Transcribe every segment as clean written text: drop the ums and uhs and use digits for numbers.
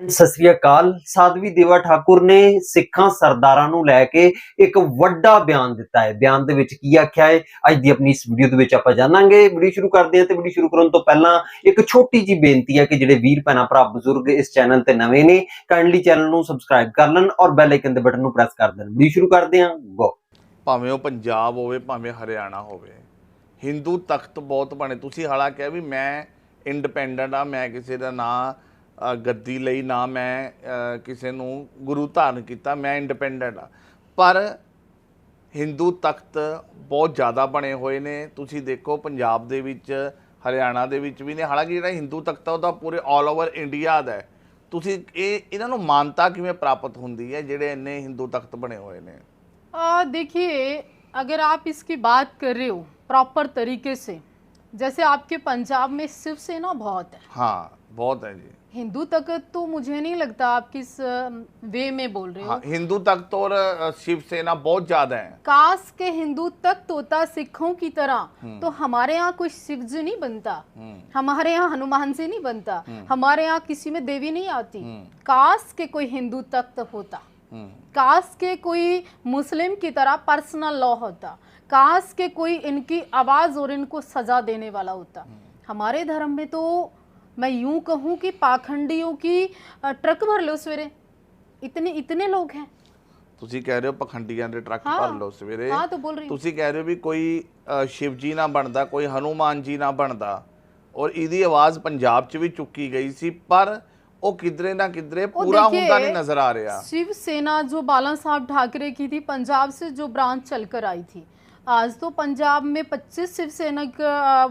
ਸਤਿ ਸ੍ਰੀ ਅਕਾਲ। ਸਾਧਵੀ ਦੇਵਾ ਠਾਕੁਰ ਨੇ ਸਿੱਖਾਂ ਸਰਦਾਰਾਂ ਨੂੰ ਲੈ ਕੇ ਇੱਕ ਵੱਡਾ ਬਿਆਨ ਦਿੱਤਾ ਹੈ। ਬਿਆਨ ਦੇ ਵਿੱਚ ਕੀ ਆਖਿਆ ਹੈ, ਅੱਜ ਦੀ ਆਪਣੀ ਇਸ ਵੀਡੀਓ ਦੇ ਵਿੱਚ ਆਪਾਂ ਜਾਣਾਂਗੇ। ਵੀਡੀਓ ਸ਼ੁਰੂ ਕਰਦੇ ਹਾਂ ਤੇ ਵੀਡੀਓ ਸ਼ੁਰੂ ਕਰਨ ਤੋਂ ਪਹਿਲਾਂ ਇੱਕ ਛੋਟੀ ਜੀ ਬੇਨਤੀ ਹੈ ਕਿ ਜਿਹੜੇ ਵੀਰ ਭੈਣਾਂ ਭਰਾ ਬਜ਼ੁਰਗ ਇਸ ਚੈਨਲ ਤੇ ਨਵੇਂ ਨੇ, ਕਾਈਂਡਲੀ ਚੈਨਲ ਨੂੰ ਸਬਸਕ੍ਰਾਈਬ ਕਰ ਲੈਣ ਔਰ ਬੈਲ ਆਈਕਨ ਦੇ ਬਟਨ ਨੂੰ ਪ੍ਰੈਸ ਕਰ ਦੇਣ। ਵੀਡੀਓ ਸ਼ੁਰੂ ਕਰਦੇ ਹਾਂ, ਗੋ। ਭਾਵੇਂ ਉਹ ਪੰਜਾਬ ਹੋਵੇ ਭਾਵੇਂ ਹਰਿਆਣਾ ਹੋਵੇ, ਹਿੰਦੂ ਤਖਤ ਬਹੁਤ ਬਣੇ। ਤੁਸੀਂ ਹਾਲਾ ਕਿਹਾ ਵੀ ਮੈਂ ਇੰਡੀਪੈਂਡੈਂਟ ਆ, ਮੈਂ ਕਿਸੇ ਦਾ ਨਾਂ ਗੱਦੀ ਲਈ ਨਾ ਮੈਂ ਕਿਸੇ ਨੂੰ ਗੁਰੂ ਧਾਰਨ ਕੀਤਾ, ਮੈਂ ਇੰਡੀਪੈਂਡੈਂਟ ਆ। ਪਰ ਹਿੰਦੂ ਤਖਤ ਬਹੁਤ ਜ਼ਿਆਦਾ ਬਣੇ ਹੋਏ ਨੇ। ਤੁਸੀਂ ਦੇਖੋ ਪੰਜਾਬ ਦੇ ਵਿੱਚ, ਹਰਿਆਣਾ ਦੇ ਵਿੱਚ ਵੀ ਨੇ। ਹਾਲਾਂਕਿ ਜਿਹੜਾ ਹਿੰਦੂ ਤਖਤ ਆ ਉਹਦਾ ਪੂਰੇ ਆਲ ਓਵਰ ਇੰਡੀਆ ਦਾ ਹੈ। ਤੁਸੀਂ ਇਹਨਾਂ ਨੂੰ ਮਾਨਤਾ ਕਿਵੇਂ ਪ੍ਰਾਪਤ ਹੁੰਦੀ ਹੈ ਜਿਹੜੇ ਇੰਨੇ ਹਿੰਦੂ ਤਖਤ ਬਣੇ ਹੋਏ ਨੇ? देखिए, अगर आप इसकी बात कर रहे हो प्रॉपर तरीके से, जैसे आपके पंजाब में शिवसेना बहुत है। हाँ, बहुत है जी। हिंदू तख्त तो मुझे नहीं लगता आप किस वे में बोल रहे हो। हाँ, हिंदू तख्त और शिवसेना बहुत ज्यादा है। काश के हिंदू तख्त होता सिखों की तरह तो हमारे यहाँ कोई शिव जी नहीं बनता, हमारे यहाँ हनुमान जी नहीं बनता, हमारे यहाँ किसी में देवी नहीं आती। काश के कोई हिंदू तख्त होता, काश के कोई मुस्लिम की तरह पर्सनल लॉ होता, काश के कोई इनकी आवाज़ और इनको सजा देने वाला होता। हमारे धर्म में तो मैं यूं कहूं कि पाखंडियों की ट्रक भर लो सवेरे, इतने इतने लोग हैं। ਤੁਸੀਂ ਕਹਿ ਰਹੇ ਹੋ ਪਖੰਡੀਆਂ ਦੇ ਟਰੱਕ हाँ, ਭਰ ਲਓ ਸਵੇਰੇ। हाँ तो बोल रही हूँ। ਤੁਸੀਂ ਕਹਿ ਰਹੇ ਹੋ ਵੀ ਕੋਈ ਸ਼ਿਵ ਜੀ ਨਾ ਬਣਦਾ, ਕੋਈ ਹਨੂਮਾਨ ਜੀ ਨਾ ਬਣਦਾ, ਔਰ ਇਹਦੀ ਆਵਾਜ਼ ਪੰਜਾਬ 'ਚ ਵੀ ਚੁੱਕੀ ਗਈ ਸੀ, ਪਰ ਉਹ ਕਿਧਰੇ ਨਾ ਕਿਧਰੇ पूरा ਹੁੰਦਾ नहीं नजर आ रहा। शिवसेना जो बाला साहब ठाकरे की थी, पंजाब से जो ब्रांच चलकर आई थी, आज तो पंजाब में 25 शिवसेना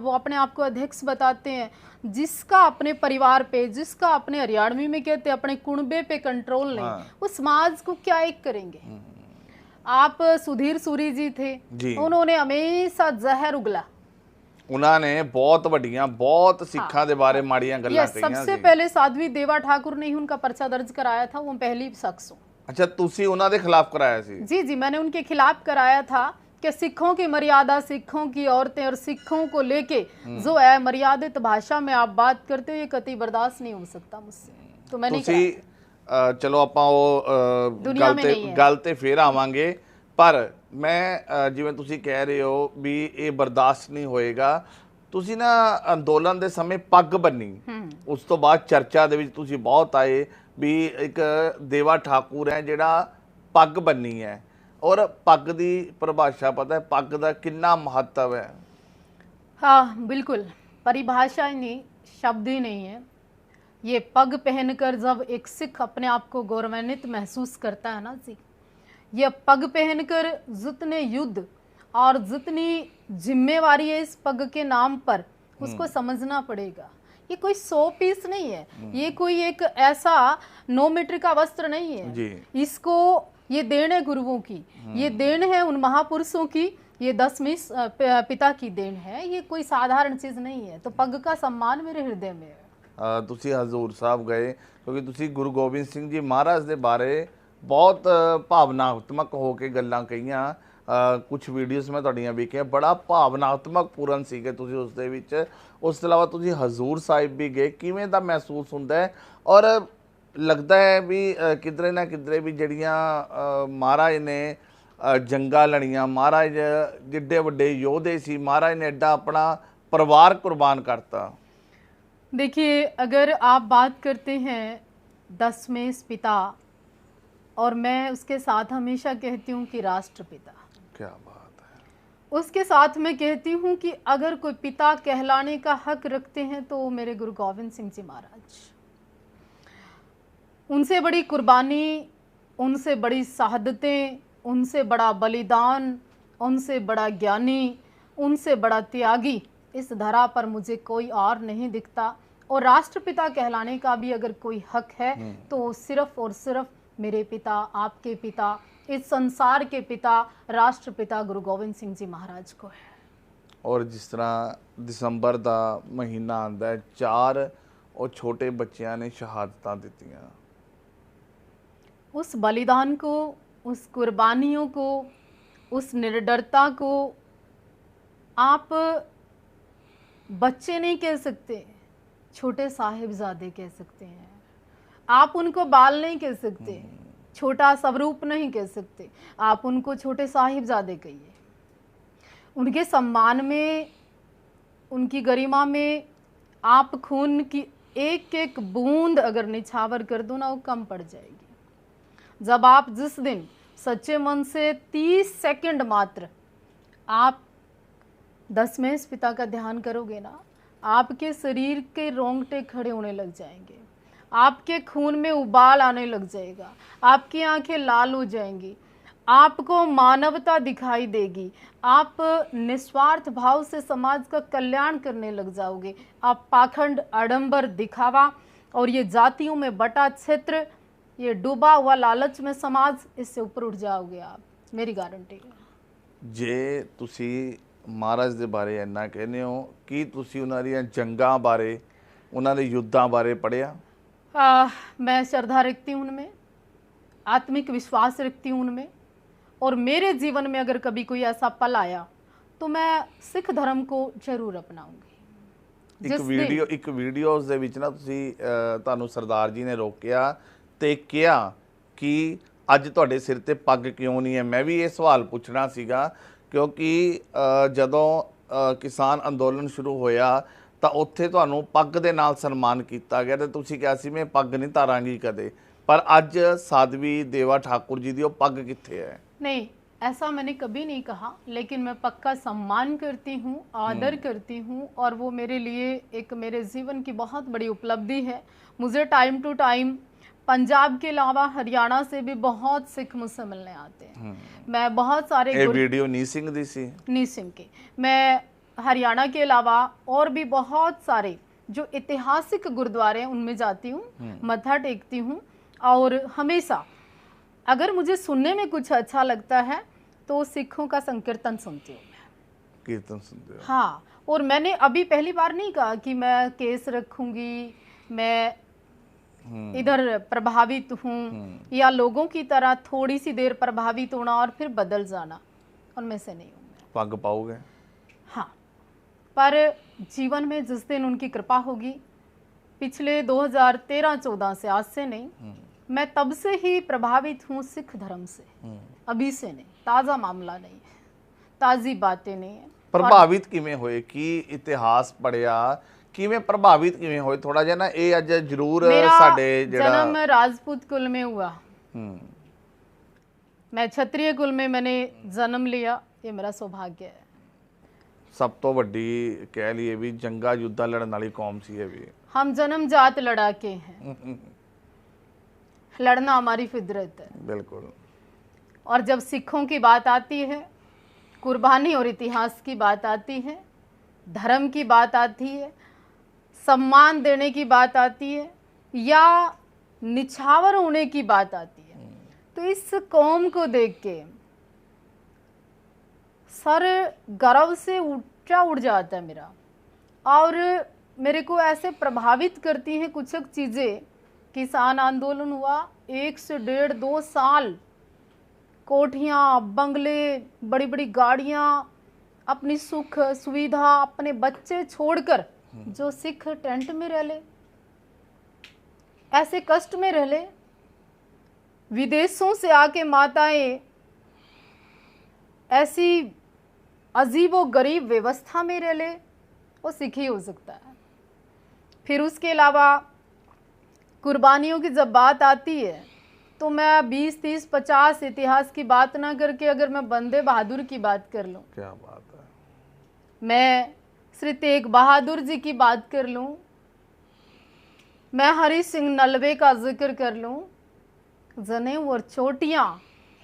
वो अपने आप को अध्यक्ष बताते हैं। जिसका अपने परिवार पे, जिसका अपने हरियाणवी में कहते हैं अपने कुणबे पे कंट्रोल नहीं, वो समाज को क्या एक करेंगे। आप सुधीर सूरी जी थे जी। उन्होंने हमेशा जहर उगला। उन्होंने बहुत वड्डियां, बहुत सिखा के बारे माड़ियां गल्लां कहियां। सबसे पहले साध्वी देवा ठाकुर ने ही उनका पर्चा दर्ज कराया था, वो पहली शख्स हूँ। अच्छा, तुसी उन्हां दे खिलाफ कराया सी? जी जी, मैंने उनके खिलाफ कराया था कि सिखों की मर्यादा, सिखों की औरतें और सिखों को लेके जो है मर्यादित भाषा में आप बात करते हो, ये कतई बर्दाश्त नहीं हो सकता मुझसे। तो मैंने चलो ਆਪਾਂ ਉਹ ਗੱਲ ਤੇ ਫੇਰ ਆਵਾਂਗੇ, ਪਰ ਮੈਂ ਜਿਵੇਂ ਤੁਸੀਂ ਕਹਿ ਰਹੇ ਹੋ ਵੀ ਇਹ ਬਰਦਾਸ਼ਤ ਨਹੀਂ ਹੋਏਗਾ। ਤੁਸੀਂ ਨਾ ਅੰਦੋਲਨ ਦੇ ਸਮੇਂ ਪੱਗ ਬੰਨੀ, ਉਸ ਤੋਂ ਬਾਅਦ ਚਰਚਾ ਦੇ ਵਿੱਚ ਤੁਸੀਂ ਬਹੁਤ ਆਏ ਵੀ ਇੱਕ ਦੇਵਾ ਠਾਕੁਰ ਹੈ ਜਿਹੜਾ ਪੱਗ ਬੰਨੀ ਹੈ, ਔਰ ਪੱਗ ਦੀ ਪਰਿਭਾਸ਼ਾ ਪਤਾ ਹੈ ਪੱਗ ਦਾ ਕਿੰਨਾ ਮਹੱਤਵ ਹੈ? हाँ बिल्कुल, परिभाषा ही नहीं, शब्द ही नहीं है। ये पग पहनकर जब एक सिख अपने आप को गौरवान्वित महसूस करता है ना जी, ये पग पहनकर जितने युद्ध और जितनी जिम्मेवारी है इस पग के नाम पर, उसको समझना पड़ेगा। ये कोई 100 पीस नहीं है, ये कोई एक ऐसा 9 मीटर का वस्त्र नहीं है जी। इसको ये देन है गुरुओं की, ये देन है उन महापुरुषों की, ये 10वीं पिता की देन है, ये कोई साधारण चीज नहीं है। तो पग का सम्मान मेरे हृदय में है। ਤੁਸੀਂ ਹਜ਼ੂਰ ਸਾਹਿਬ ਗਏ ਕਿਉਂਕਿ ਤੁਸੀਂ ਗੁਰੂ ਗੋਬਿੰਦ ਸਿੰਘ ਜੀ ਮਹਾਰਾਜ ਦੇ ਬਾਰੇ ਬਹੁਤ ਭਾਵਨਾਤਮਕ ਹੋ ਕੇ ਗੱਲਾਂ ਕਹੀਆਂ। ਕੁਝ ਵੀਡੀਓਜ਼ ਮੈਂ ਤੁਹਾਡੀਆਂ ਵੇਖੀਆਂ, ਬੜਾ ਭਾਵਨਾਤਮਕ ਪੂਰਨ ਸੀਗੇ ਤੁਸੀਂ ਉਸ ਦੇ ਵਿੱਚ। ਉਸ ਤੋਂ ਇਲਾਵਾ ਤੁਸੀਂ ਹਜ਼ੂਰ ਸਾਹਿਬ ਵੀ ਗਏ, ਕਿਵੇਂ ਦਾ ਮਹਿਸੂਸ ਹੁੰਦਾ ਹੈ? ਔਰ ਲੱਗਦਾ ਹੈ ਵੀ ਕਿਧਰੇ ਨਾ ਕਿਧਰੇ ਵੀ ਜਿਹੜੀਆਂ ਮਹਾਰਾਜ ਨੇ ਜੰਗਾਂ ਲੜੀਆਂ, ਮਹਾਰਾਜ ਜਿੱਡੇ ਵੱਡੇ ਯੋਧੇ ਸੀ, ਮਹਾਰਾਜ ਨੇ ਐਡਾ ਆਪਣਾ ਪਰਿਵਾਰ ਕੁਰਬਾਨ करता। देखिए, अगर आप बात करते हैं 10वें पिता, और मैं उसके साथ हमेशा कहती हूँ कि राष्ट्रपिता, क्या बात है। उसके साथ मैं कहती हूँ कि अगर कोई पिता कहलाने का हक रखते हैं तो मेरे गुरु गोविंद सिंह जी महाराज। उनसे बड़ी कुर्बानी, उनसे बड़ी शहादतें, उनसे बड़ा बलिदान, उनसे बड़ा ज्ञानी, उनसे बड़ा त्यागी इस धरा पर मुझे कोई और नहीं दिखता। और राष्ट्रपिता कहलाने का भी अगर कोई हक है तो सिर्फ और सिर्फ मेरे पिता, आपके पिता, इस संसार के पिता, राष्ट्रपिता गुरु गोविंद सिंह जी महाराज को है। और जिस तरह दिसंबर का महीना आता है, 4 और छोटे बच्चों ने शहादतां दित्तियां। उस बलिदान को, उस कुर्बानियों को, उस निडरता को आप बच्चे नहीं कह सकते, छोटे साहिबजादे कह सकते हैं। आप उनको बाल नहीं कह सकते, छोटा स्वरूप नहीं कह सकते, आप उनको छोटे साहिबजादे कहिए। उनके सम्मान में, उनकी गरिमा में आप खून की एक एक बूंद अगर निछावर कर दो ना, वो कम पड़ जाएगी। जब आप जिस दिन सच्चे मन से 30 सेकंड मात्र आप दशमेश पिता का ध्यान करोगे ना, आपके शरीर के रोंगटे खड़े होने लग जाएंगे, आपके खून में उबाल आने लग जाएगा, आपकी आंखें लाल हो जाएंगी, आपको मानवता दिखाई देगी, आप निस्वार्थ भाव से समाज का कल्याण करने लग जाओगे। आप पाखंड, आडंबर, दिखावा और ये जातियों में बटा क्षेत्र, ये डूबा हुआ लालच में समाज, इससे ऊपर उठ जाओगे आप, मेरी गारंटी है। ਜੇ ਤੁਸੀਂ ਮਹਾਰਾਜ ਦੇ ਬਾਰੇ ਇੰਨਾ ਕਹਿੰਦੇ ਹੋ, ਕੀ ਤੁਸੀਂ ਉਹਨਾਂ ਦੀਆਂ ਜੰਗਾਂ ਬਾਰੇ, ਉਹਨਾਂ ਦੇ ਯੁੱਧਾਂ ਬਾਰੇ ਪੜ੍ਹਿਆ? मैं श्रद्धा रखती हूँ उनमें, आत्मिक विश्वास रखती हूँ उनमें, और मेरे जीवन में अगर कभी कोई ऐसा पल आया तो मैं सिख धर्म को जरूर अपनाऊंगी। ਇੱਕ ਵੀਡੀਓਜ਼ ਦੇ ਵਿੱਚ ਨਾ ਤੁਸੀਂ ਤੁਹਾਨੂੰ ਸਰਦਾਰ ਜੀ ਨੇ ਰੋਕਿਆ ਤੇ ਕਿਹਾ ਕਿ ਅੱਜ ਤੁਹਾਡੇ ਸਿਰ ਤੇ ਪੱਗ ਕਿਉਂ ਨਹੀਂ ਹੈ। ਮੈਂ ਵੀ ਇਹ ਸਵਾਲ ਪੁੱਛਣਾ ਸੀਗਾ ਕਿਉਂਕਿ ਜਦੋਂ ਕਿਸਾਨ ਅੰਦੋਲਨ ਸ਼ੁਰੂ ਹੋਇਆ ਤਾਂ ਉੱਥੇ ਤੁਹਾਨੂੰ ਪੱਗ ਦੇ ਨਾਲ ਸਨਮਾਨ ਕੀਤਾ ਗਿਆ ਤੇ ਤੁਸੀਂ ਕਿਹਾ ਸੀ ਮੈਂ ਪੱਗ ਨਹੀਂ ਧਾਰਾਂਗੀ ਕਦੇ, ਪਰ ਅੱਜ ਸਾਧਵੀ ਦੇਵਾ ठाकुर जी ਦੀ ਉਹ ਪੱਗ ਕਿੱਥੇ ਹੈ? नहीं, ऐसा मैंने कभी नहीं कहा, लेकिन मैं पक्का सम्मान करती हूँ, आदर करती हूँ, और वो मेरे लिए एक मेरे जीवन की बहुत बड़ी उपलब्धि है। मुझे टाइम टू टाइम पंजाब के अलावा हरियाणा से भी बहुत सिख मुझसे मिलने आते हैं। मैं बहुत सारे ਇਹ ਵੀਡੀਓ ਨੀ ਸਿੰਘ ਦੀ ਸੀ? नी सिंह के, मैं हरियाणा के अलावा और भी बहुत सारे जो ऐतिहासिक गुरुद्वारे हैं उनमें जाती हूँ, मत्था टेकती हूँ, और हमेशा अगर मुझे सुनने में कुछ अच्छा लगता है तो सिखों का संकीर्तन सुनती हूँ मैं। कीर्तन सुनते हो? हाँ, और मैंने अभी पहली बार नहीं कहा कि मैं केस रखूंगी, मैं इधर प्रभावित हूँ, या लोगों की तरह थोड़ी सी देर प्रभावित होना और फिर बदल जाना, उनमें से नहीं हूँ मैं। पग पाओगे? हाँ, पर जीवन में जिस दिन उनकी कृपा होगी, पिछले 2013-14 से, आज से नहीं, मैं तब से ही प्रभावित हूँ सिख धर्म से, अभी से नहीं, ताज़ा मामला नहीं है, ताज़ी बातें नहीं है। ਪ੍ਰਭਾਵਿਤ ਕਿਵੇਂ ਹੋਏ? ਕੀ ਇਤਿਹਾਸ ਪੜਿਆ? ਕਿਵੇਂ ਪ੍ਰਭਾਵਿਤ ਕਿਵੇਂ ਹੋਏ? ਥੋੜਾ ਜਿਹਾ ਨਾ ਇਹ ਅੱਜ ਜ਼ਰੂਰ मेरा ਸਾਡੇ ਜਿਹੜਾ जन्म राजपूत कुल में हुआ, मैं क्षत्रिय कुल में मैंने जन्म लिया, ये मेरा सौभाग्य है। ਸਭ ਤੋਂ ਵੱਡੀ ਕਹਿ ਲਈਏ ਵੀ ਜੰਗਾ ਯੁੱਧਾਂ ਲੜਨ ਵਾਲੀ ਕੌਮ ਸੀ ਇਹ ਵੀ। हम जन्म जात लड़ाके हैं, लड़ना हमारी फितरत है। ਬਿਲकुल। और जब सिखों की बात आती है, कुर्बानी और इतिहास की बात आती है, धर्म की बात आती है, सम्मान देने की बात आती है, या निछावर होने की बात आती है, तो इस कौम को देख के सर गर्व से ऊंचा उड़ जाता है मेरा, और मेरे को ऐसे प्रभावित करती हैं कुछ चीज़ें। किसान आंदोलन हुआ, 1 से 1.5-2 साल, कोठियाँ, बंगले, बड़ी बड़ी गाड़ियाँ, अपनी सुख सुविधा, अपने बच्चे छोड़कर जो सिख टेंट में रह ले, ऐसे कष्ट में रह ले, विदेशों से आके माताएं ऐसी अजीबो गरीब व्यवस्था में रह ले, वो सिख ही हो सकता है। फिर उसके अलावा कुर्बानियों की जब बात आती है तो मैं 20, 30, 50 इतिहास की बात ना करके अगर मैं बंदे बहादुर की बात कर लूँ, क्या बात है, मैं श्री तेग बहादुर जी की बात कर लूँ, मैं हरि सिंह नलवे का जिक्र कर लूँ, जनेऊ और चोटियाँ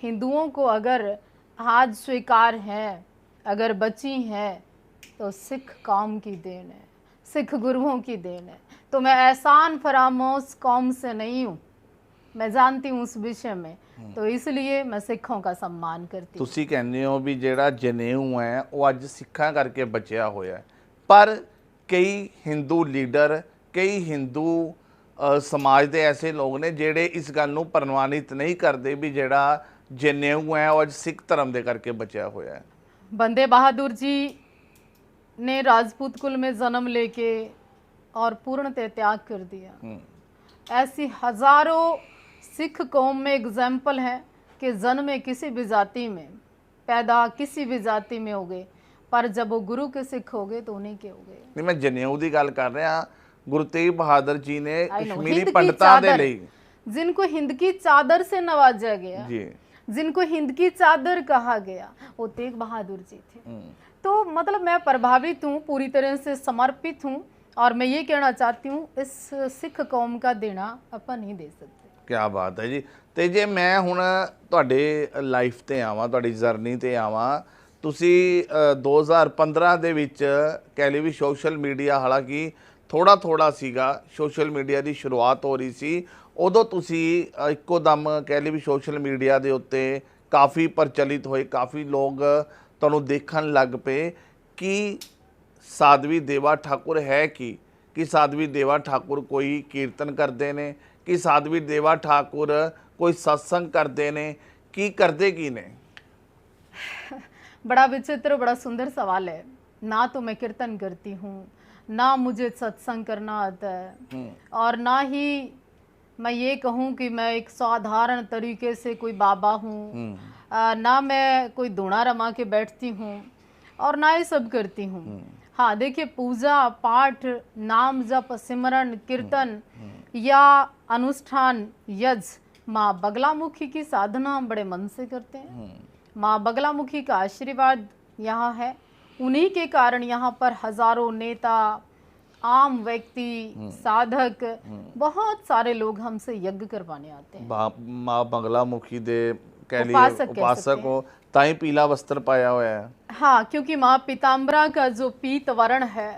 हिंदुओं को अगर आज स्वीकार हैं, अगर बची हैं, तो सिख कौम की देन है, सिख गुरुओं की देन है। तो मैं एहसान फरामोश कौम से नहीं हूँ, मैं जानती हूँ उस विषय में, तो इसलिए मैं सिखों का सम्मान करती हूँ। ਤੁਸੀਂ ਕਹਿੰਦੇ ਹੋ ਵੀ ਜਿਹੜਾ ਜਨੇਊ ਹੈ ਉਹ ਅੱਜ ਸਿੱਖਾਂ ਕਰਕੇ ਬਚਿਆ ਹੋਇਆ ਹੈ, ਪਰ ਕਈ ਹਿੰਦੂ ਲੀਡਰ, ਕਈ ਹਿੰਦੂ ਸਮਾਜ ਦੇ ਐਸੇ ਲੋਕ ਨੇ ਜਿਹੜੇ ਇਸ ਗੱਲ ਨੂੰ ਪ੍ਰਵਾਨਿਤ ਨਹੀਂ ਕਰਦੇ ਵੀ ਜਿਹੜਾ ਜਨੇਊ ਹੈ ਉਹ ਅੱਜ ਸਿੱਖ ਧਰਮ ਦੇ ਕਰਕੇ ਬਚਿਆ ਹੋਇਆ ਹੈ। बंदे बहादुर जी ने राजपूत कुल में जन्म लेके और पूर्णतः त्याग कर दिया, ऐसी हजारों सिख कौम में एग्जाम्पल हैं कि जन्मे किसी भी जाति में, पैदा किसी भी जाति में हो गए, पर जब वो गुरु के सिख हो गए तो उन्हीं के हो गए। नहीं, मैं जनेऊ की गल कर रहा। गुरु तेग बहादुर जी ने I know, कश्मीरी हिंद की पंडितां दे चादर, लई जिनको हिंद की चादर से नवाजा गया, जी, जिनको हिंद की चादर कहा गया, वो तेग बहादुर जी थे। तो मतलब मैं प्रभावित हूँ, पूरी तरह से समर्पित हूँ, और मैं ये कहना चाहती हूँ इस सिख कौम का देना अपन नहीं दे सकते। क्या बात है जी। ਤੇ ਜੇ ਮੈਂ ਹੁਣ ਤੁਹਾਡੇ ਲਾਈਫ ਤੇ ਆਵਾਂ, ਤੁਹਾਡੀ ਜਰਨੀ ਤੇ ਆਵਾਂ, ਤੁਸੀਂ 2015 ਦੇ ਵਿੱਚ ਕਹਿ ਲਈ ਵੀ ਸੋਸ਼ਲ ਮੀਡੀਆ, ਹਾਲਾਂਕਿ ਥੋੜਾ ਸੀਗਾ, ਸੋਸ਼ਲ ਮੀਡੀਆ ਦੀ ਸ਼ੁਰੂਆਤ ਹੋ ਰਹੀ ਸੀ, ਉਦੋਂ ਤੁਸੀਂ ਇੱਕੋ ਦਮ ਕਹਿ ਲਈ ਵੀ ਸੋਸ਼ਲ ਮੀਡੀਆ ਦੇ ਉੱਤੇ ਕਾਫੀ ਪ੍ਰਚਲਿਤ ਹੋਏ, ਕਾਫੀ ਲੋਕ ਤੁਹਾਨੂੰ ਦੇਖਣ ਲੱਗ ਪਏ ਕਿ ਸਾਧਵੀ ਦੇਵਾ ਠਾਕੁਰ ਹੈ ਕਿ ਸਾਧਵੀ ਦੇਵਾ ਠਾਕੁਰ ਕੋਈ ਕੀਰਤਨ ਕਰਦੇ ਨੇ, कि साध्वी देवा ठाकुर कोई सत्संग करते ने, की करते की ने? बड़ा विचित्र, बड़ा सुंदर सवाल है। ना तो मैं कीर्तन करती हूँ, ना मुझे सत्संग करना आता है, और ना ही मैं ये कहूँ कि मैं एक साधारण तरीके से कोई बाबा हूँ, ना मैं कोई धुना रमा के बैठती हूँ, और ना ये सब करती हूँ। हाँ देखिए, पूजा पाठ, नाम जप, सिमरन, कीर्तन या अनुष्ठान, यज्ञ माँ बगलामुखी की साधना हम बड़े मन से करते हैं। माँ बगलामुखी का आशीर्वाद यहाँ है, उन्हीं के कारण यहाँ पर हजारों नेता, आम व्यक्ति, साधक, बहुत सारे लोग हमसे यज्ञ करवाने आते हैं। माँ बगलामुखी दे कह लिए उपासक कह उपासक सकते हो, ताई पीला वस्त्र पाया हुआ है। हाँ, क्योंकि माँ पीताम्बरा का जो पीत वर्ण है,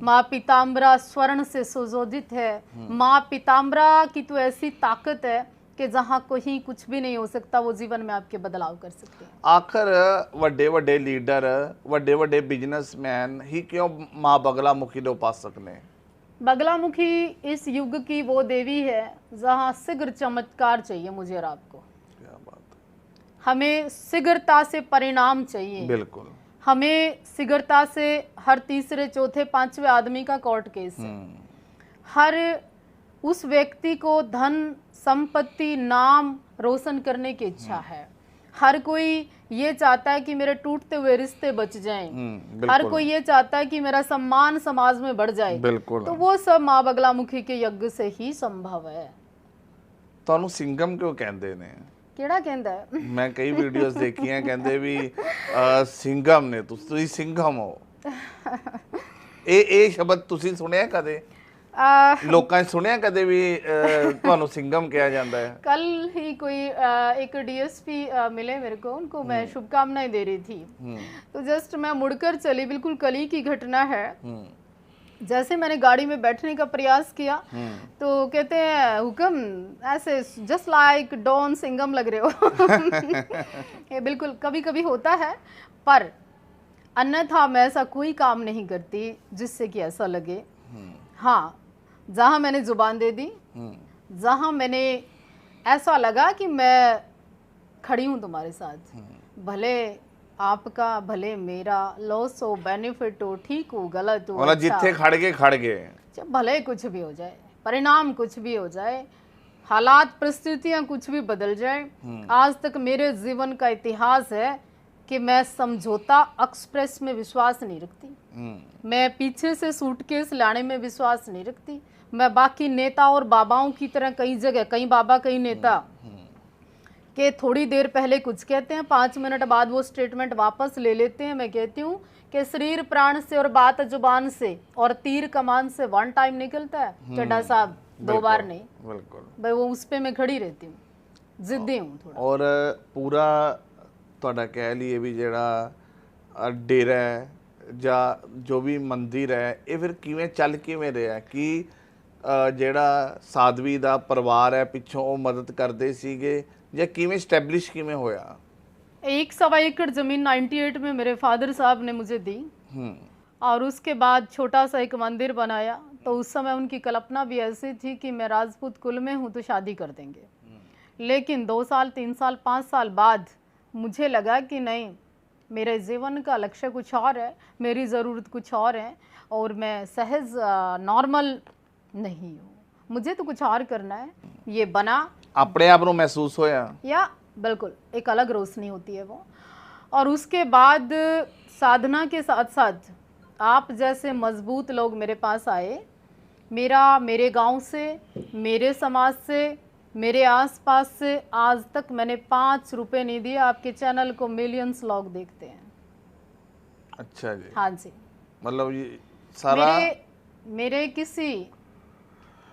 माँ पीताम्बरा स्वर्ण से सुशोभित है। माँ पीताम्बरा की तो ऐसी ताकत है कि जहाँ कोई कुछ भी नहीं हो सकता, वो जीवन में आपके बदलाव कर सकते हैं। आखिर ਵੱਡੇ ਵੱਡੇ ਲੀਡਰ, ਵੱਡੇ ਵੱਡੇ बिजनेसमैन ही क्यों माँ बगलामुखी दे उपासक ने? बगलामुखी इस युग की वो देवी है जहाँ शीघ्र चमत्कार चाहिए मुझे और आपको। क्या बात है। हमें शीघ्रता से परिणाम चाहिए। बिल्कुल। हमें शीघ्रता से हर तीसरे चौथे पांचवें आदमी का कोर्ट केस है। हर उस व्यक्ति को धन संपत्ति नाम रोशन करने की इच्छा है। हर कोई ये चाहता है कि मेरे टूटते हुए रिश्ते बच जाएं। हर कोई ये चाहता है कि मेरा सम्मान समाज में बढ़ जाए। बिल्कुल। तो वो सब माँ बगलामुखी के यज्ञ से ही संभव है। ਤੁਹਾਨੂੰ ਸਿੰਗਮ ਕਿਉਂ ਕਹਿੰਦੇ ਨੇ? ਕਿਹੜਾ ਕਹਿੰਦਾ ਹੈ? ਮੈਂ ਕਈ ਵੀਡੀਓਜ਼ ਦੇਖੀਆਂ, ਕਹਿੰਦੇ ਵੀ ਸਿੰਗਮ ਨੇ, ਤੁਸੀਂ ਸਿੰਗਮ ਹੋ। ਇਹ ਸ਼ਬਦ ਤੁਸੀਂ ਸੁਣਿਆ ਕਦੇ? ਲੋਕਾਂ ਨੇ ਸੁਣਿਆ ਕਦੇ ਵੀ ਤੁਹਾਨੂੰ ਸਿੰਗਮ ਕਿਹਾ ਜਾਂਦਾ है? कल ही कोई एक डीएसपी मिले मेरे को, उनको मैं शुभकामनाएं दे रही थी, तो जस्ट मैं मुड़कर चली, बिल्कुल कल ही की घटना है। जैसे मैंने गाड़ी में बैठने का प्रयास किया तो कहते हैं हुक्म, ऐसे जस्ट लाइक डॉन सिंगम लग रहे हो। ये बिल्कुल कभी कभी होता है, पर अन्यथा मैं ऐसा कोई काम नहीं करती जिससे कि ऐसा लगे। हाँ, जहाँ मैंने जुबान दे दी, जहाँ मैंने ऐसा लगा कि मैं खड़ी हूँ तुम्हारे साथ, भले आपका भले मेरा, लॉस हो बेनिफिट हो, ठीक हो गलत हो, मतलब जिथे खड़ गए जब भले कुछ भी हो जाए, परिणाम कुछ भी हो जाए, हालात परिस्थितियां कुछ भी बदल जाए, आज तक मेरे जीवन का इतिहास है कि मैं समझौता एक्सप्रेस में विश्वास नहीं रखती। मैं पीछे से सूटकेस लाने में विश्वास नहीं रखती। मैं बाकी नेता और बाबाओं की तरह कई जगह, कई बाबा कई नेता के थोड़ी देर पहले कुछ कहते हैं, 5 मिनट बाद वो स्टेटमेंट वापस ले लेते हैं। मैं कहती हूँ कि शरीर प्राण से और बात जुबान से और तीर कमान से वन टाइम निकलता है, चड्ढा साहब 2 बार नहीं। बिल्कुल भाई वो उस पे मैं खड़ी रहती हूँ, जिद्दी हूँ थोड़ा। और पूरा ਤੁਹਾਡਾ ਕਹਿ ਲਈਏ ਵੀ ਜਿਹੜਾ ਡੇਰਾ ਹੈ ਜਾਂ ਜੋ ਵੀ ਮੰਦਿਰ ਹੈ, ਇਹ ਫਿਰ ਕਿਵੇਂ ਚੱਲ ਕਿਵੇਂ ਰਿਹਾ? ਕਿ ਜਿਹੜਾ ਸਾਧਵੀ ਦਾ ਪਰਿਵਾਰ ਹੈ ਪਿੱਛੋਂ ਉਹ ਮਦਦ ਕਰਦੇ ਸੀਗੇ ਜਾਂ ਕਿਵੇਂ ਸਟੈਬਲਿਸ਼ ਕਿਵੇਂ ਹੋਇਆ? 1 एकड़ जमीन 98 में मेरे फादर साहब ने मुझे दी, और उसके बाद छोटा सा एक मंदिर बनाया। तो उस समय उनकी कल्पना भी ऐसी थी कि मैं राजपूत कुल में हूँ तो शादी कर देंगे। लेकिन 2 साल 3 साल 5 साल बाद मुझे लगा कि नहीं, मेरे जीवन का लक्ष्य कुछ और है, मेरी ज़रूरत कुछ और है, और मैं सहज नॉर्मल नहीं हूँ। मुझे तो कुछ और करना है। ये बना ਆਪਣੇ ਆਪ ਨੂੰ ਮਹਿਸੂਸ ਹੋਇਆ? या बिल्कुल एक अलग रोशनी होती है वो। और उसके बाद साधना के साथ साथ आप जैसे मजबूत लोग मेरे पास आए। मेरे गांव से, मेरे समाज से, मेरे आसपास से आज तक मैंने 5 रुपए नहीं दिए। आपके चैनल को मिलियंस लोग देखते हैं। अच्छा जी। हाँ जी। मतलब ये सारा मेरे किसी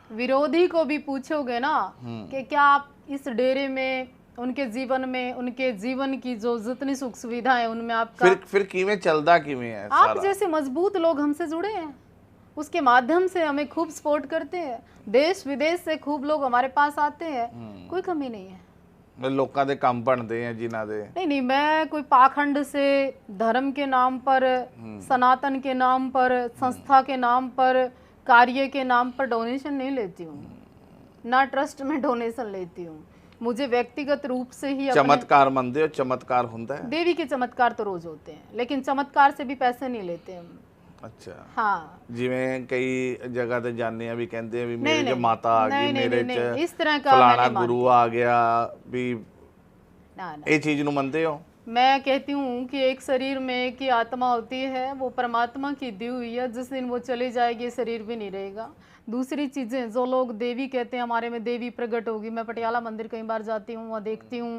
विरोधी को भी पूछोगे ना कि क्या आप इस डेरे में उनके जीवन की जो जितनी सुख सुविधा है उनमें आपका फिर किवें चलदा किवें है आप सारा? जैसे मजबूत लोग हमसे जुड़े हैं, उसके माध्यम से हमें खूब सपोर्ट करते हैं। देश विदेश से खूब लोग हमारे पास आते हैं, कोई कमी नहीं है। ਲੋਕਾਂ ਦੇ ਕੰਮ ਬਣਦੇ ਆ ਜਿਨ੍ਹਾਂ ਦੇ। नहीं, मैं कोई पाखंड से धर्म के नाम पर, सनातन के नाम पर, संस्था के नाम पर, कार्य के नाम पर डोनेशन नहीं लेती हूँ, ना ट्रस्ट में डोनेशन लेती हूँ। मुझे व्यक्तिगत रूप से ही चमत्कार ਮੰਨਦੇ ਹੋ? चमत्कार ਹੁੰਦਾ है? देवी के चमत्कार तो रोज होते हैं, लेकिन चमत्कार से भी पैसे नहीं लेते हम। ਅੱਛਾ। हाँ, ਜਿਵੇਂ ਕਈ ਜਗ੍ਹਾ ਤੇ ਜਾਂਦੇ ਆ ਵੀ ਕਹਿੰਦੇ ਆ ਵੀ नहीं, ਮੇਰੇ ਚ नहीं, ਮਾਤਾ ਆ नहीं, ਗਈ, नहीं, ਮੇਰੇ नहीं, ਚ नहीं, इस तरह का ਫਲਾਣਾ मैं नहीं ਗੁਰੂ ਆ ਗਿਆ ਵੀ ना ना। ਇਹ ਚੀਜ਼ ਨੂੰ ਮੰਨਦੇ ਹੋ? मैं कहती हूँ कि एक शरीर में एक ही आत्मा होती है, वो परमात्मा की दी हुई है। जिस दिन वो चली जाएगी शरीर भी नहीं रहेगा। दूसरी चीज़ें जो लोग देवी कहते हैं, हमारे में देवी प्रकट होगी। मैं पटियाला मंदिर कई बार जाती हूँ, वहाँ देखती हूँ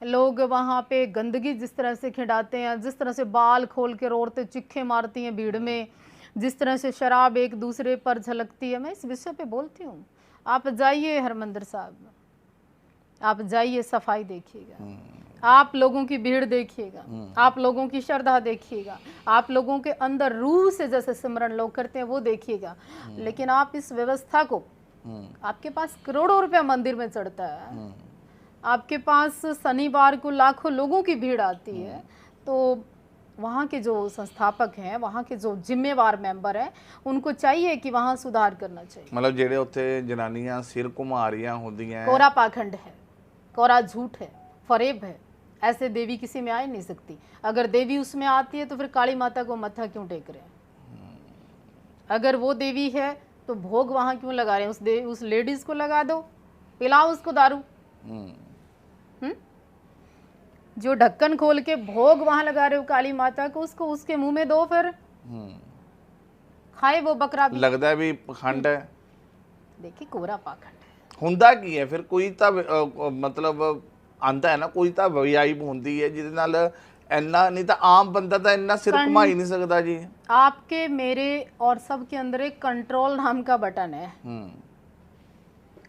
लोग वहाँ पे गंदगी जिस तरह से खिंडाते हैं, जिस तरह से बाल खोल के औरतें चिक्के मारती हैं भीड़ में, जिस तरह से शराब एक दूसरे पर झलकती है। मैं इस विषय पे बोलती हूँ। आप जाइए हरमंदिर साहब, आप जाइए, सफाई देखिएगा, आप लोगों की भीड़ देखिएगा, आप लोगों की श्रद्धा देखिएगा, आप लोगों के अंदर रूह से जैसे सिमरन लोग करते हैं वो देखिएगा। लेकिन आप इस व्यवस्था को, आपके पास करोड़ों रुपया मंदिर में चढ़ता है, आपके पास शनिवार को लाखों लोगों की भीड़ आती है, तो वहाँ के जो संस्थापक हैं, वहाँ के जो जिम्मेवार मेंबर हैं, उनको चाहिए कि वहाँ सुधार करना चाहिए। मतलब ਜਿਹੜੇ ਉੱਥੇ ਜਨਾਨੀਆਂ ਸਿਰ ਘੁਮਾ ਰਹੀਆਂ ਹੁੰਦੀਆਂ कोरा पाखंड है, कोरा झूठ है, फरेब है। ऐसे देवी किसी में आ ही नहीं सकती। अगर देवी उसमें आती है तो फिर काली माता को मत्था क्यों टेक रहे हैं? अगर वो देवी है तो भोग वहां क्यों लगा रहे हैं? उस लेडीज को लगा दो, पिलाओ उसको दारू। जो ढक्कन खोल के भोग वहां लगा रहे हो काली माता को, उसको उसके मुंह में दो, फिर खाए वो बकरा भी। ਲੱਗਦਾ ਵੀ ਪਖੰਡ ਹੈ। देखिए कोरा पाखंड है। ਹੁੰਦਾ ਕੀ ਹੈ ਫਿਰ? ਕੋਈ ਤਾਂ ਮਤਲਬ ਆਂਦਾ ਹੈ ਨਾ, ਕੋਈ ਤਾਂ ਵਾਈਬ ਹੁੰਦੀ ਹੈ ਜਿਹਦੇ ਨਾਲ ਇੰਨਾ, नहीं तो आम बंदा तो इन्ना सिर घुमा ही नहीं सकता जी। आपके, मेरे और सबके अंदर एक कंट्रोल नाम का बटन है।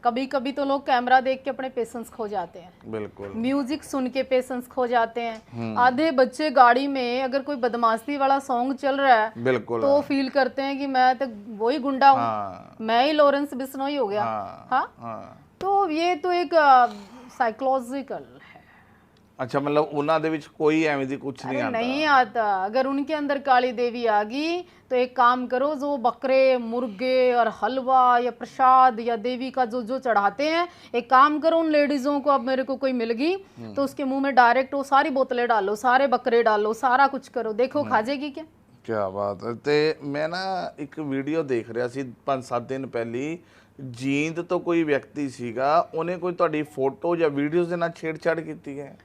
कभी कभी तो लोग कैमरा देख के अपने पेशेंस खो जाते हैं, बिल्कुल म्यूजिक सुन के पेशेंस खो जाते हैं। आधे बच्चे गाड़ी में अगर कोई बदमाशी वाला सॉन्ग चल रहा है बिल्कुल तो फील करते हैं कि मैं तो वही गुंडा हूँ, हाँ। मैं ही लॉरेंस बिश्नोई हो गया। हाँ, हाँ। तो ये तो एक साइकोलॉजिकल है। अच्छा, मतलब ਉਹਨਾਂ ਦੇ ਵਿੱਚ ਕੋਈ ਐਵੇਂ ਦੀ ਕੁਝ नहीं आता? नहीं आता। अगर उनके अंदर काली देवी आ गई तो एक काम करो, जो बकरे, मुर्गे और हलवा या प्रसाद या देवी का जो जो चढ़ाते हैं, एक काम करो, उन लेडीजों को, अब मेरे को कोई मिल गई तो उसके मुंह में डायरेक्ट वो सारी बोतलें डालो, सारे बकरे डालो, सारा कुछ करो, देखो खा जाएगी क्या। क्या बात है। ਤੇ ਮੈਂ ਨਾ ਇੱਕ ਵੀਡੀਓ ਦੇਖ ਰਿਹਾ ਸੀ 5-7 ਦਿਨ ਪਹਿਲੀ, ਜੀਂਦ ਤੋਂ ਕੋਈ ਵਿਅਕਤੀ ਸੀਗਾ, ਉਹਨੇ ਕੋਈ ਤੁਹਾਡੀ ਫੋਟੋ ਜਾਂ ਵੀਡੀਓਜ਼ ਦੇ ਨਾਲ ਛੇੜਛਾੜ ਕੀਤੀ है?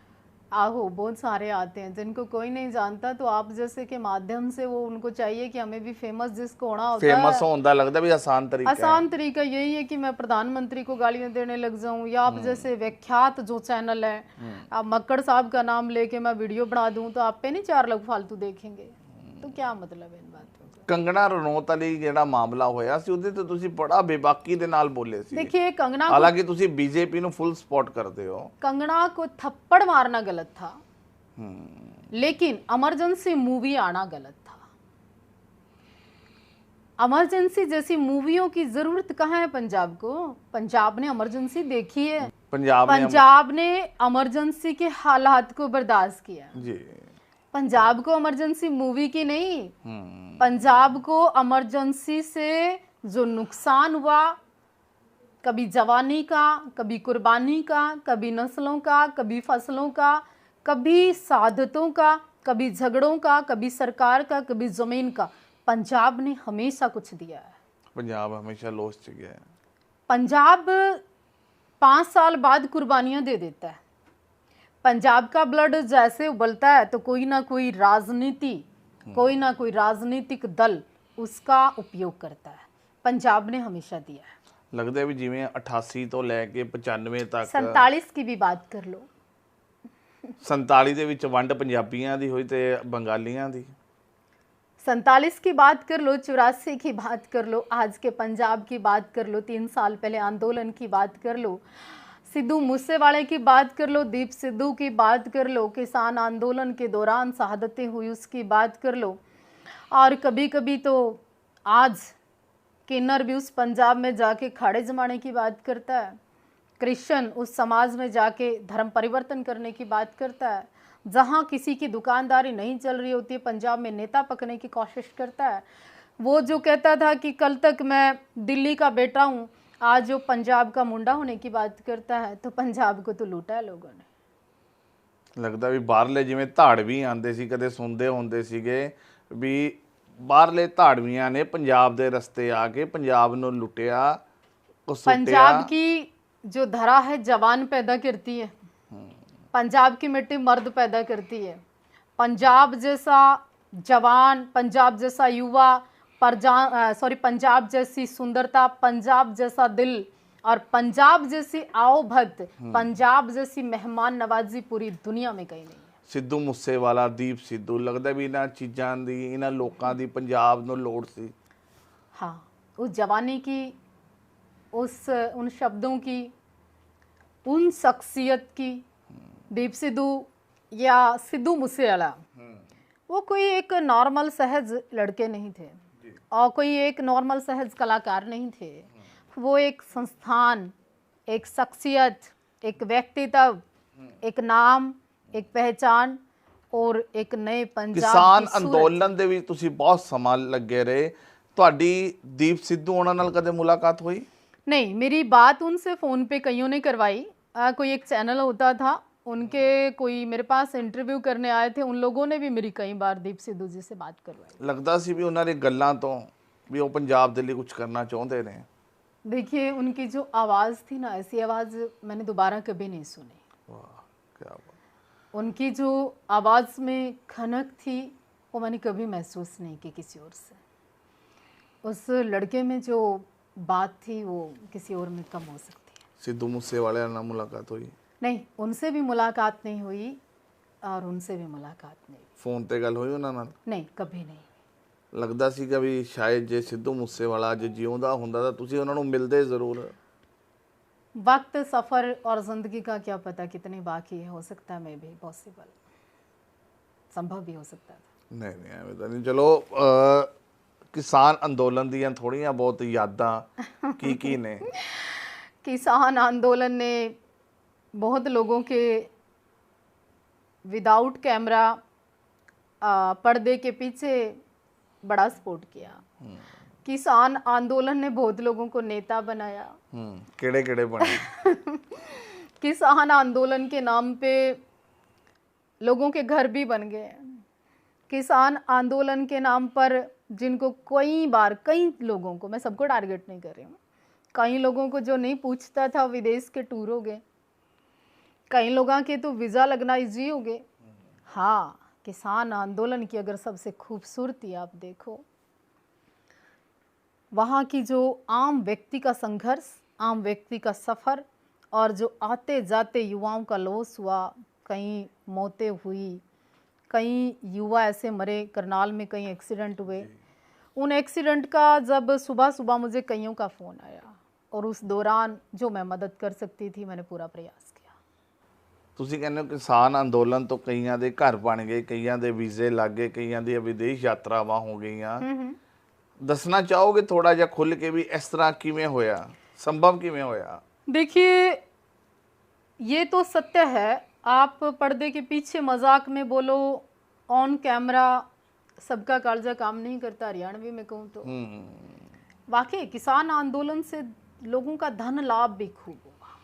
आहो, बहुत सारे आते हैं जिनको कोई नहीं जानता, तो आप जैसे के माध्यम से वो उनको चाहिए कि हमें भी फेमस जिसको होना होता है। फेमस होने का लगता है भी आसान तरीका है। आसान तरीका यही है कि मैं प्रधानमंत्री को गालियां देने लग जाऊं, या आप जैसे विख्यात जो चैनल है, आप मक्कड़ साहब का नाम लेके मैं वीडियो बना दूं तो आप पे नहीं 4 लोग फालतू देखेंगे, तो क्या मतलब है इन बातों का। कंगना रनौत वाली ਜਿਹੜਾ ਮਾਮਲਾ ਹੋਇਆ ਸੀ ਉਹਦੇ ਤੇ ਤੁਸੀਂ ਬੜਾ ਬੇਬਾਕੀ ਦੇ ਨਾਲ ਬੋਲੇ ਸੀ। देखिए कंगना, हालांकि ਤੁਸੀਂ बीजेपी ਨੂੰ फुल सपोर्ट करते हो। कंगना को थप्पड़ मारना गलत था, लेकिन इमरजेंसी मूवी आना गलत था। इमरजेंसी जैसी मूवियों की जरूरत कहाँ है पंजाब को? पंजाब ने इमरजेंसी देखी है, पंजाब ने इमरजेंसी के हालात को बर्दाश्त किया जी। पंजाब को इमरजेंसी मूवी की नहीं, पंजाब को इमरजेंसी से जो नुकसान हुआ, कभी जवानी का, कभी कुर्बानी का, कभी नस्लों का, कभी फसलों का, कभी सादतों का, कभी झगड़ों का, कभी सरकार का, कभी जमीन का, पंजाब ने हमेशा कुछ दिया है। पंजाब हमेशा लॉस च गया है। पंजाब 5 साल बाद कुर्बानियां दे देता है। पंजाब का ब्लड जैसे उबलता है तो कोई ना कोई राजनीतिक दल उसका उपयोग करता है। पंजाब ने हमेशा दिया है। लगता है भी जिवें 88 ਤੋਂ ਲੈ ਕੇ 95 ਤੱਕ 47 की भी बात कर लो, 47 ਦੇ ਵਿੱਚ ਵੰਡ ਪੰਜਾਬੀਆਂ ਦੀ ਹੋਈ ਤੇ ਬੰਗਾਲੀਆਂ ਦੀ। 47 की बात कर लो, 84 की बात कर लो, आज के पंजाब की बात कर लो, 3 साल पहले आंदोलन की बात कर लो, सिद्धू मूसेवाले की बात कर लो, दीप सिद्धू की बात कर लो, किसान आंदोलन के दौरान शहादतें हुई उसकी बात कर लो, और कभी कभी तो आज किन्नर भी उस पंजाब में जाके खाड़े जमाने की बात करता है, क्रिश्चियन उस समाज में जाके धर्म परिवर्तन करने की बात करता है, जहाँ किसी की दुकानदारी नहीं चल रही होती है पंजाब में नेता पकने की कोशिश करता है। वो जो कहता था कि कल तक मैं दिल्ली का बेटा हूँ, आज जो पंजाब का मुंडा होने की बात करता है, तो पंजाब को तो लूटा है लोगों ने। ਲੱਗਦਾ ਵੀ ਬਾਹਰਲੇ ਜਿਵੇਂ ਧਾੜਵੀ ਆਂਦੇ ਸੀ, ਕਦੇ ਸੁਣਦੇ ਹੁੰਦੇ ਸੀਗੇ ਵੀ ਬਾਹਰਲੇ ਧਾੜਵੀਆਂ ਨੇ ਪੰਜਾਬ ਦੇ ਰਸਤੇ ਆ ਕੇ ਪੰਜਾਬ ਨੂੰ ਲੁੱਟਿਆ, पंजाब की जो धरा है जवान पैदा करती है, पंजाब की मिट्टी मर्द पैदा करती है। पंजाब जैसा जवान, पंजाब जैसा युवा, पंजाब जैसी सुंदरता, पंजाब जैसा दिल और पंजाब जैसी आओभगत, पंजाब जैसी मेहमान नवाजी पूरी दुनिया में कहीं नहीं है। ਸਿੱਧੂ ਮੂਸੇਵਾਲਾ, ਦੀਪ ਸਿੱਧੂ, ਲੱਗਦਾ ਵੀ ਇਹਨਾਂ ਚੀਜ਼ਾਂ ਦੀ, ਇਹਨਾਂ ਲੋਕਾਂ ਦੀ ਪੰਜਾਬ ਨੂੰ ਲੋੜ ਸੀ। हाँ, उस जवानी की, उन शब्दों की, उन शख्सियत की। दीप सिद्धू या सिद्धू मूसेवाला वो कोई एक नॉर्मल सहज लड़के नहीं थे और कोई एक नॉर्मल सहज कलाकार नहीं थे। वो एक संस्थान, एक शख्सियत, एक व्यक्तित्व, एक नाम, एक पहचान और एक नए पंजाब ਕਿਸਾਨ की सूरत। ਅੰਦੋਲਨ ਦੇ ਵਿੱਚ ਤੁਸੀਂ ਬਹੁਤ ਸਮਾਂ ਲੱਗੇ ਰਹੇ, ਤੁਹਾਡੀ ਦੀਪ ਸਿੱਧੂ ਉਹਨਾਂ ਨਾਲ ਕਦੇ ਮੁਲਾਕਾਤ ਹੋਈ? नहीं, मेरी बात उनसे फ़ोन पे कईयों ने करवाई। कोई एक चैनल होता था, उनके कोई मेरे पास इंटरव्यू करने आए थे, उन लोगों ने भी मेरी कई बार दीप सिद्धू जी से बात करवाई। ਲੱਗਦਾ ਸੀ ਵੀ ਉਹਨਾਂ ਦੀ ਗੱਲਾਂ ਤੋਂ ਵੀ ਉਹ ਪੰਜਾਬ ਦੇ ਲਈ ਕੁਝ ਕਰਨਾ ਚਾਹੁੰਦੇ ਨੇ। देखिए, उनकी जो आवाज़ थी ना, ऐसी आवाज़ मैंने दोबारा कभी नहीं सुनी। वाह, क्या बात। उनकी जो आवाज़ में खनक थी वो मैंने कभी महसूस नहीं की किसी और से। उस लड़के में जो बात थी वो किसी और में कम हो सकती है। ਸਿੱਧੂ ਮੂਸੇਵਾਲੇ ਨਾਲ ਮੁਲਾਕਾਤ ਹੋਈ? नहीं, उनसे भी मुलाकात नहीं हुई और उनसे भी मुलाकात नहीं। ਫੋਨ ਤੇ ਗੱਲ ਹੋਈ ਉਹਨਾਂ ਨਾਲ? नहीं, कभी नहीं। ਲੱਗਦਾ ਸੀਗਾ ਵੀ ਸ਼ਾਇਦ ਜੇ ਸਿੱਧੂ ਮੂਸੇਵਾਲਾ ਅੱਜ ਜਿਉਂਦਾ ਹੁੰਦਾ ਤਾਂ ਤੁਸੀਂ ਉਹਨਾਂ ਨੂੰ ਮਿਲਦੇ ਜ਼ਰੂਰ। वक्त, सफ़र और ज़िंदगी का क्या पता कितने बाकी है, हो सकता है मैं भी पॉसिबल, संभव भी हो सकता था। ਨਹੀਂ ਨਹੀਂ ਐਵੇਂ ਤਾਂ ਨਹੀਂ। ਚਲੋ ਕਿਸਾਨ ਅੰਦੋਲਨ ਦੀਆਂ ਥੋੜੀਆਂ ਬਹੁਤ ਯਾਦਾਂ ਕੀ ਨੇ? किसान आंदोलन ने बहुत लोगों के विदाउट कैमरा पर्दे के पीछे बड़ा सपोर्ट किया। किसान आंदोलन ने बहुत लोगों को नेता बनाया। ਕਿਹੜੇ ਕਿਹੜੇ ਬਣੇ? किसान आंदोलन के नाम पे लोगों के घर भी बन गए। किसान आंदोलन के नाम पर जिनको कई लोगों को, मैं सबको टारगेट नहीं कर रही हूँ, कई लोगों को जो नहीं पूछता था विदेश के टूर हो गए, कई लोगों के तो वीज़ा लगना इजी हो गए। हाँ, किसान आंदोलन की अगर सबसे खूबसूरती आप देखो, वहाँ की जो आम व्यक्ति का संघर्ष, आम व्यक्ति का सफ़र और जो आते जाते युवाओं का लॉस हुआ, कई मौतें हुई, कई युवा ऐसे मरे, करनाल में कई एक्सीडेंट हुए। उन एक्सीडेंट का जब सुबह सुबह मुझे कईयों का फ़ोन आया और उस दौरान जो मैं मदद कर सकती थी मैंने पूरा प्रयास किया। ਤੁਸੀਂ ਕਹਿੰਦੇ ਹੋ ਕਿਸਾਨ ਅੰਦੋਲਨ ਤੋਂ ਕਈਆਂ ਦੇ ਘਰ ਬਣ ਗਏ, ਕਈਆਂ ਦੇ ਵੀਜ਼ੇ ਲੱਗ ਗਏ, ਕਈਆਂ ਦੀਆਂ ਵਿਦੇਸ਼ ਯਾਤਰਾਵਾਂ ਹੋ ਗਈਆਂ। ਦੱਸਣਾ ਚਾਹੋਗੇ ਥੋੜਾ ਜਿਹਾ ਖੁੱਲ ਕੇ ਵੀ ਇਸ ਤਰ੍ਹਾਂ ਕਿਵੇਂ ਹੋਇਆ, ਸੰਭਵ ਕਿਵੇਂ ਹੋਇਆ? देखिए, ये तो सत्य है, आप पर्दे के पीछे मजाक में बोलो, ऑन कैमरा सबका कालजा काम नहीं करता, हरियाणवी में कहूँ तो। वाकई किसान आंदोलन से लोगों का धन लाभ भी खूब हुआ।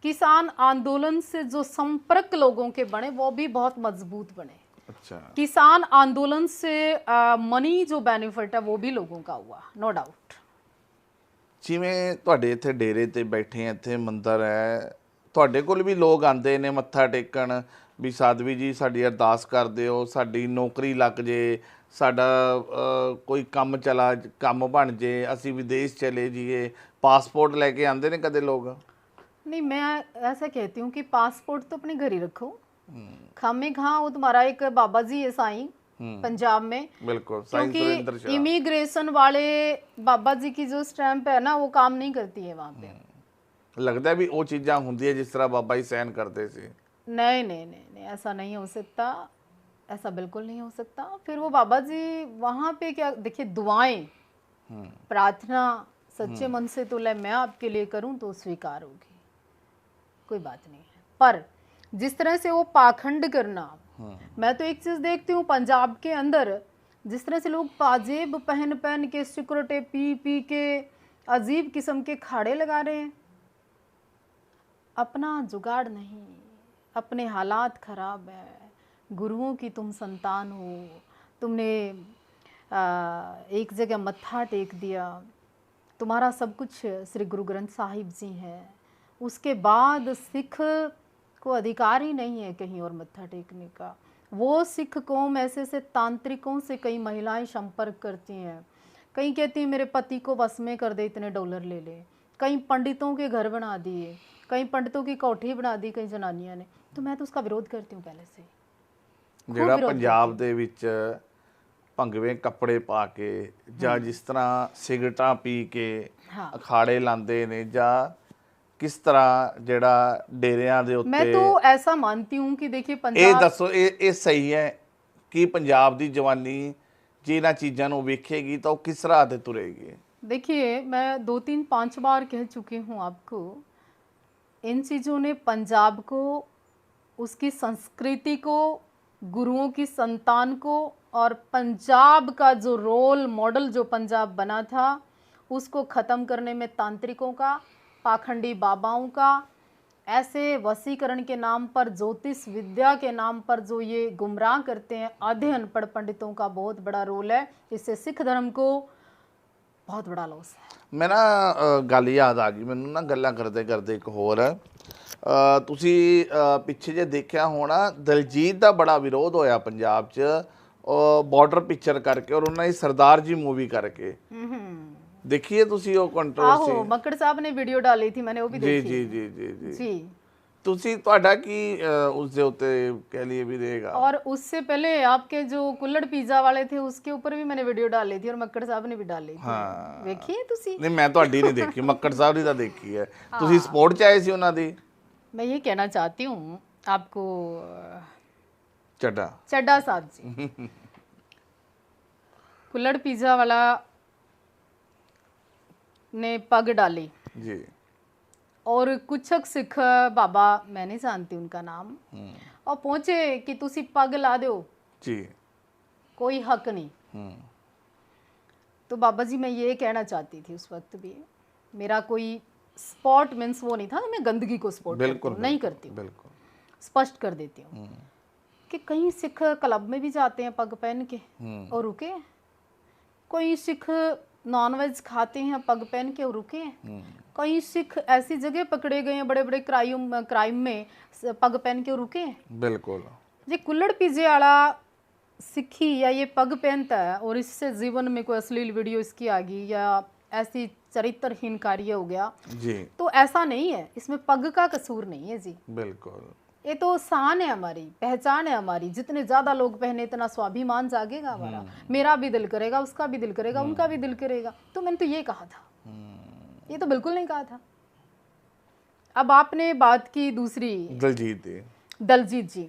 किसान आंदोलन से जो संपर्क लोगों के बने वो भी बहुत मजबूत बने। अच्छा, किसान आंदोलन से मनी जो बेनिफिट है वो भी लोगों का हुआ, नो डाउट। ਜਿਵੇਂ ਤੁਹਾਡੇ ਇੱਥੇ ਡੇਰੇ ਤੇ ਬੈਠੇ ਆ, ਇੱਥੇ ਮੰਦਿਰ ਹੈ, ਤੁਹਾਡੇ ਕੋਲ ਵੀ ਲੋਕ ਆਉਂਦੇ ਨੇ ਮੱਥਾ ਟੇਕਣ ਵੀ ਸਾਧਵੀ ਜੀ ਸਾਡੀ ਅਰਦਾਸ ਕਰ ਦਿਓ, ਸਾਡੀ ਨੌਕਰੀ ਲੱਗ ਜੇ, ਸਾਡਾ ਕੋਈ ਕੰਮ ਬਣ ਜੇ, ਅਸੀਂ ਵਿਦੇਸ਼ ਚਲੇ ਜਾਈਏ, ਪਾਸਪੋर्ट लेके आते हैं कदे लोग? नहीं, मैं ऐसा कहती हूँ कि पासपोर्ट तो अपने घर ही रखो। खामे खा वो तुम्हारा एक बाबा जी है साईं पंजाब में, बिल्कुल, साईं सुरेंद्र क्योंकि शाह। इमिग्रेशन वाले बाबा जी की जो स्टैंप है ना वो काम नहीं करती है वहाँ पे। लगता है भी वो चीज़ां होंदी है जिस तरह बाबा ही सहन करते थे। नहीं नहीं नहीं नहीं, ऐसा नहीं हो सकता, ऐसा बिल्कुल नहीं हो सकता। फिर वो बाबा जी वहाँ पे क्या, देखिए दुआएं प्रार्थना सच्चे मन से तो मैं आपके लिए करूं तो स्वीकार होगी, कोई बात नहीं है। पर जिस तरह से वो पाखंड करना, मैं तो एक चीज देखती हूँ पंजाब के अंदर, जिस तरह से लोग पाजेब पहन पहन के सिगरेटें पी पी के अजीब किस्म के खाड़े लगा रहे हैं। अपना जुगाड़ नहीं, अपने हालात खराब है, गुरुओं की तुम संतान हो, तुमने एक जगह मत्था टेक दिया, तुम्हारा सब कुछ श्री गुरु ग्रंथ साहिब जी है, उसके बाद सिख को अधिकार ही नहीं है कहीं और मत्था टेकने का। वो सिख कौम ऐसे तांत्रिकों से कई महिलाएं संपर्क करती हैं, कई कहती हैं मेरे पति को बस में कर दे, इतने डॉलर ले ले, कई पंडितों के घर बना दिए, कई पंडितों की कोठी बना दी कई जनानियां ने। तो मैं तो उसका विरोध करती हूँ पहले से। ਜਿਹੜਾ ਪੰਜਾਬ ਦੇ ਵਿੱਚ ਭੰਗਵੇਂ ਕੱਪੜੇ ਪਾ ਕੇ ਜਾਂ ਜਿਸ ਤਰ੍ਹਾਂ ਸਿਗਰਟਾਂ ਪੀ ਕੇ ਅਖਾੜੇ ਲਾਉਂਦੇ ਨੇ, ਜਾਂ ਕਿਸ ਤਰ੍ਹਾਂ ਜਿਹੜਾ ਡੇਰਿਆਂ ਦੇ ਉੱਤੇ, मैं तो ऐसा मानती हूँ कि देखिए ਇਹ पंजाब, ਦੱਸੋ ਇਹ ਸਹੀ ਹੈ ਕਿ ਪੰਜਾਬ ਦੀ ਜਵਾਨੀ ਜੇ ਇਹਨਾਂ ਚੀਜ਼ਾਂ ਨੂੰ ਵੇਖੇਗੀ ਤਾਂ ਉਹ ਕਿਸ ਰਾਹ ਤੇ ਤੁਰੇਗੀ? देखिए मैं 2-3-5 बार कह चुकी हूँ आपको, इन चीज़ों ने पंजाब को, उसकी संस्कृति को, गुरुओं की संतान को, और पंजाब का जो रोल मॉडल जो पंजाब बना था उसको ख़त्म करने में तांत्रिकों का, पाखंडी बाबाओं का, ऐसे वसीकरण के नाम पर, ज्योतिष विद्या के नाम पर जो ये गुमराह करते हैं, आधे अनपढ़ पंडितों का बहुत बड़ा रोल है। इससे सिख धर्म को बहुत बड़ा लॉस है। ਮੈਂ ਨਾ ਗੱਲ ਯਾਦ ਆ ਗਈ ਮੈਨੂੰ ਨਾ, ਗੱਲਾਂ ਕਰਦੇ ਕਰਦੇ ਇੱਕ ਹੋਰ ਤੁਸੀਂ ਪਿੱਛੇ ਜੇ ਦੇਖਿਆ ਹੋਣਾ, ਦਲਜੀਤ ਦਾ ਬੜਾ ਵਿਰੋਧ ਹੋਇਆ ਪੰਜਾਬ 'ਚ ਬਾਰਡਰ ਪਿਕਚਰ ਕਰਕੇ, ਔਰ ਉਹਨਾਂ ਦੀ ਸਰਦਾਰ ਜੀ ਮੂਵੀ ਕਰਕੇ। ਦੇਖੀਏ ਤੁਸੀਂ ਉਹ ਕੰਟਰੋਵਰਸੀ? आहो, मक्कड़ साहब ने वीडियो डाली थी, मैंने वो भी ਜੀ देखी। ਜੀ ਜੀ ਜੀ ਜੀ जी। ਤੁਸੀਂ ਤੁਹਾਡਾ ਕੀ ਉਸ ਦੇ ਉੱਤੇ ਕਹਿ ਲਈਏ ਵੀ रहेगा? और उससे पहले आपके जो कुल्लड़ पिज्जा वाले थे उसके ऊपर भी मैंने वीडियो डाली थी, और मक्कड़ साहब ने भी डाली थी। हाँ। देखिए तुसी। ਨਹੀਂ ਮੈਂ ਤੁਹਾਡੀ ਨਹੀਂ ਦੇਖੀ, ਮੱਕੜ ਸਾਹਿਬ ਦੀ ਤਾਂ ਦੇਖੀ ਹੈ। ਤੁਸੀਂ ਸਪੋਰਟ 'ਚ ਆਏ ਸੀ ਉਹਨਾਂ ਦੀ? मैं ये कहना चाहती हूँ आपको, ਚੱਡਾ चड्डा साहब जी, कुल्लड़ पिज्जा वाला ने पग डाली, ਜੀ और कुछ सिख बाबा, मैं नहीं जानती उनका नाम, और पहुंचे कि तुसी पग ला दो, ਜੀ कोई हक नहीं। तो बाबा जी मैं ये कहना चाहती थी उस वक्त भी, मेरा कोई स्पॉट मीन्स वो नहीं था, मैं गंदगी को स्पॉट बिल्कुल नहीं करती हूँ, बिल्कुल स्पष्ट कर देती हूँ कि कई सिख क्लब में भी जाते हैं पग पहन के और रुके, कोई सिख नॉनवेज खाते हैं पग पहन के और रुके, कई सिख ऐसी जगह पकड़े गए हैं बड़े बड़े क्राइम में पग पहन के और रुके। बिल्कुल ये कुल्लड़ पिज्जे वाला सिखी या ये पग पहनता है और इससे जीवन में कोई अश्लील वीडियो इसकी आ गई या ऐसी चरित्रहीन कार्य हो गया जी, तो ऐसा नहीं है, इसमें पग का कसूर नहीं है जी। बिल्कुल ये तो शान है हमारी, पहचान है हमारी, जितने ज्यादा लोग पहने इतना स्वाभिमान जागेगा हमारा, मेरा भी दिल करेगा, उसका भी दिल करेगा, उनका भी दिल करेगा। तो मैंने तो ये कहा था, ये तो बिल्कुल नहीं कहा था। अब आपने बात की दूसरी, दलजीत जी,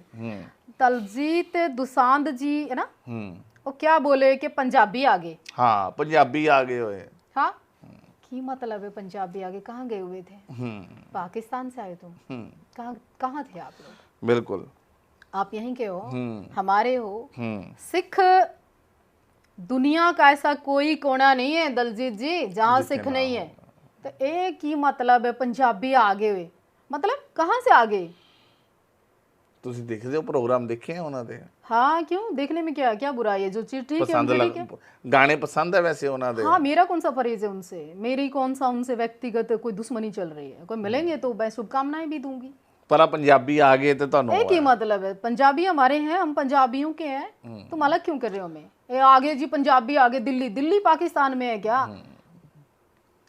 दलजीत दोसांझ जी है ना, वो क्या बोले कि पंजाबी आ गए। हाँ, पंजाबी आ गए हुए। हाँ, की मतलब है पंजाबी आगे? कहाँ गए हुए थे? पाकिस्तान से आए तुम? कहाँ थे आप लोग? बिल्कुल, आप यहीं के हो, हमारे हो। सिख दुनिया का ऐसा कोई कोना नहीं है दलजीत जी जहाँ सिख नहीं है। तो एक ही मतलब है पंजाबी आ गए हुए, मतलब कहाँ से आ गए? ਤੁਸੀਂ ਦੇਖਦੇ ਹੋ ਪ੍ਰੋਗਰਾਮ ਦੇਖੇ ਆ ਉਹਨਾਂ ਦੇ? हाँ क्यों, देखने में क्या क्या बुराई है, जो चीज ठीक है ਪਸੰਦ उनके ठीक है। ਗਾਣੇ ਪਸੰਦ ਹੈ ਵੈਸੇ ਉਹਨਾਂ ਦੇ? हाँ, मेरा कौन सा परहेज है उनसे, मेरी कौन सा उनसे व्यक्तिगत कोई दुश्मनी चल रही है, कोई मिलेंगे तो मैं शुभकामनाएं भी दूंगी। ਪਰ ਆ ਪੰਜਾਬੀ ਆ ਗਏ ਤੇ ਤੁਹਾਨੂੰ एक ही मतलब है, पंजाबी हमारे हैं, हम पंजाबियों के हैं, तुम अलग क्यों कर रहे हो हमें? ये आगे जी पंजाबी आगे, दिल्ली दिल्ली पाकिस्तान में है क्या?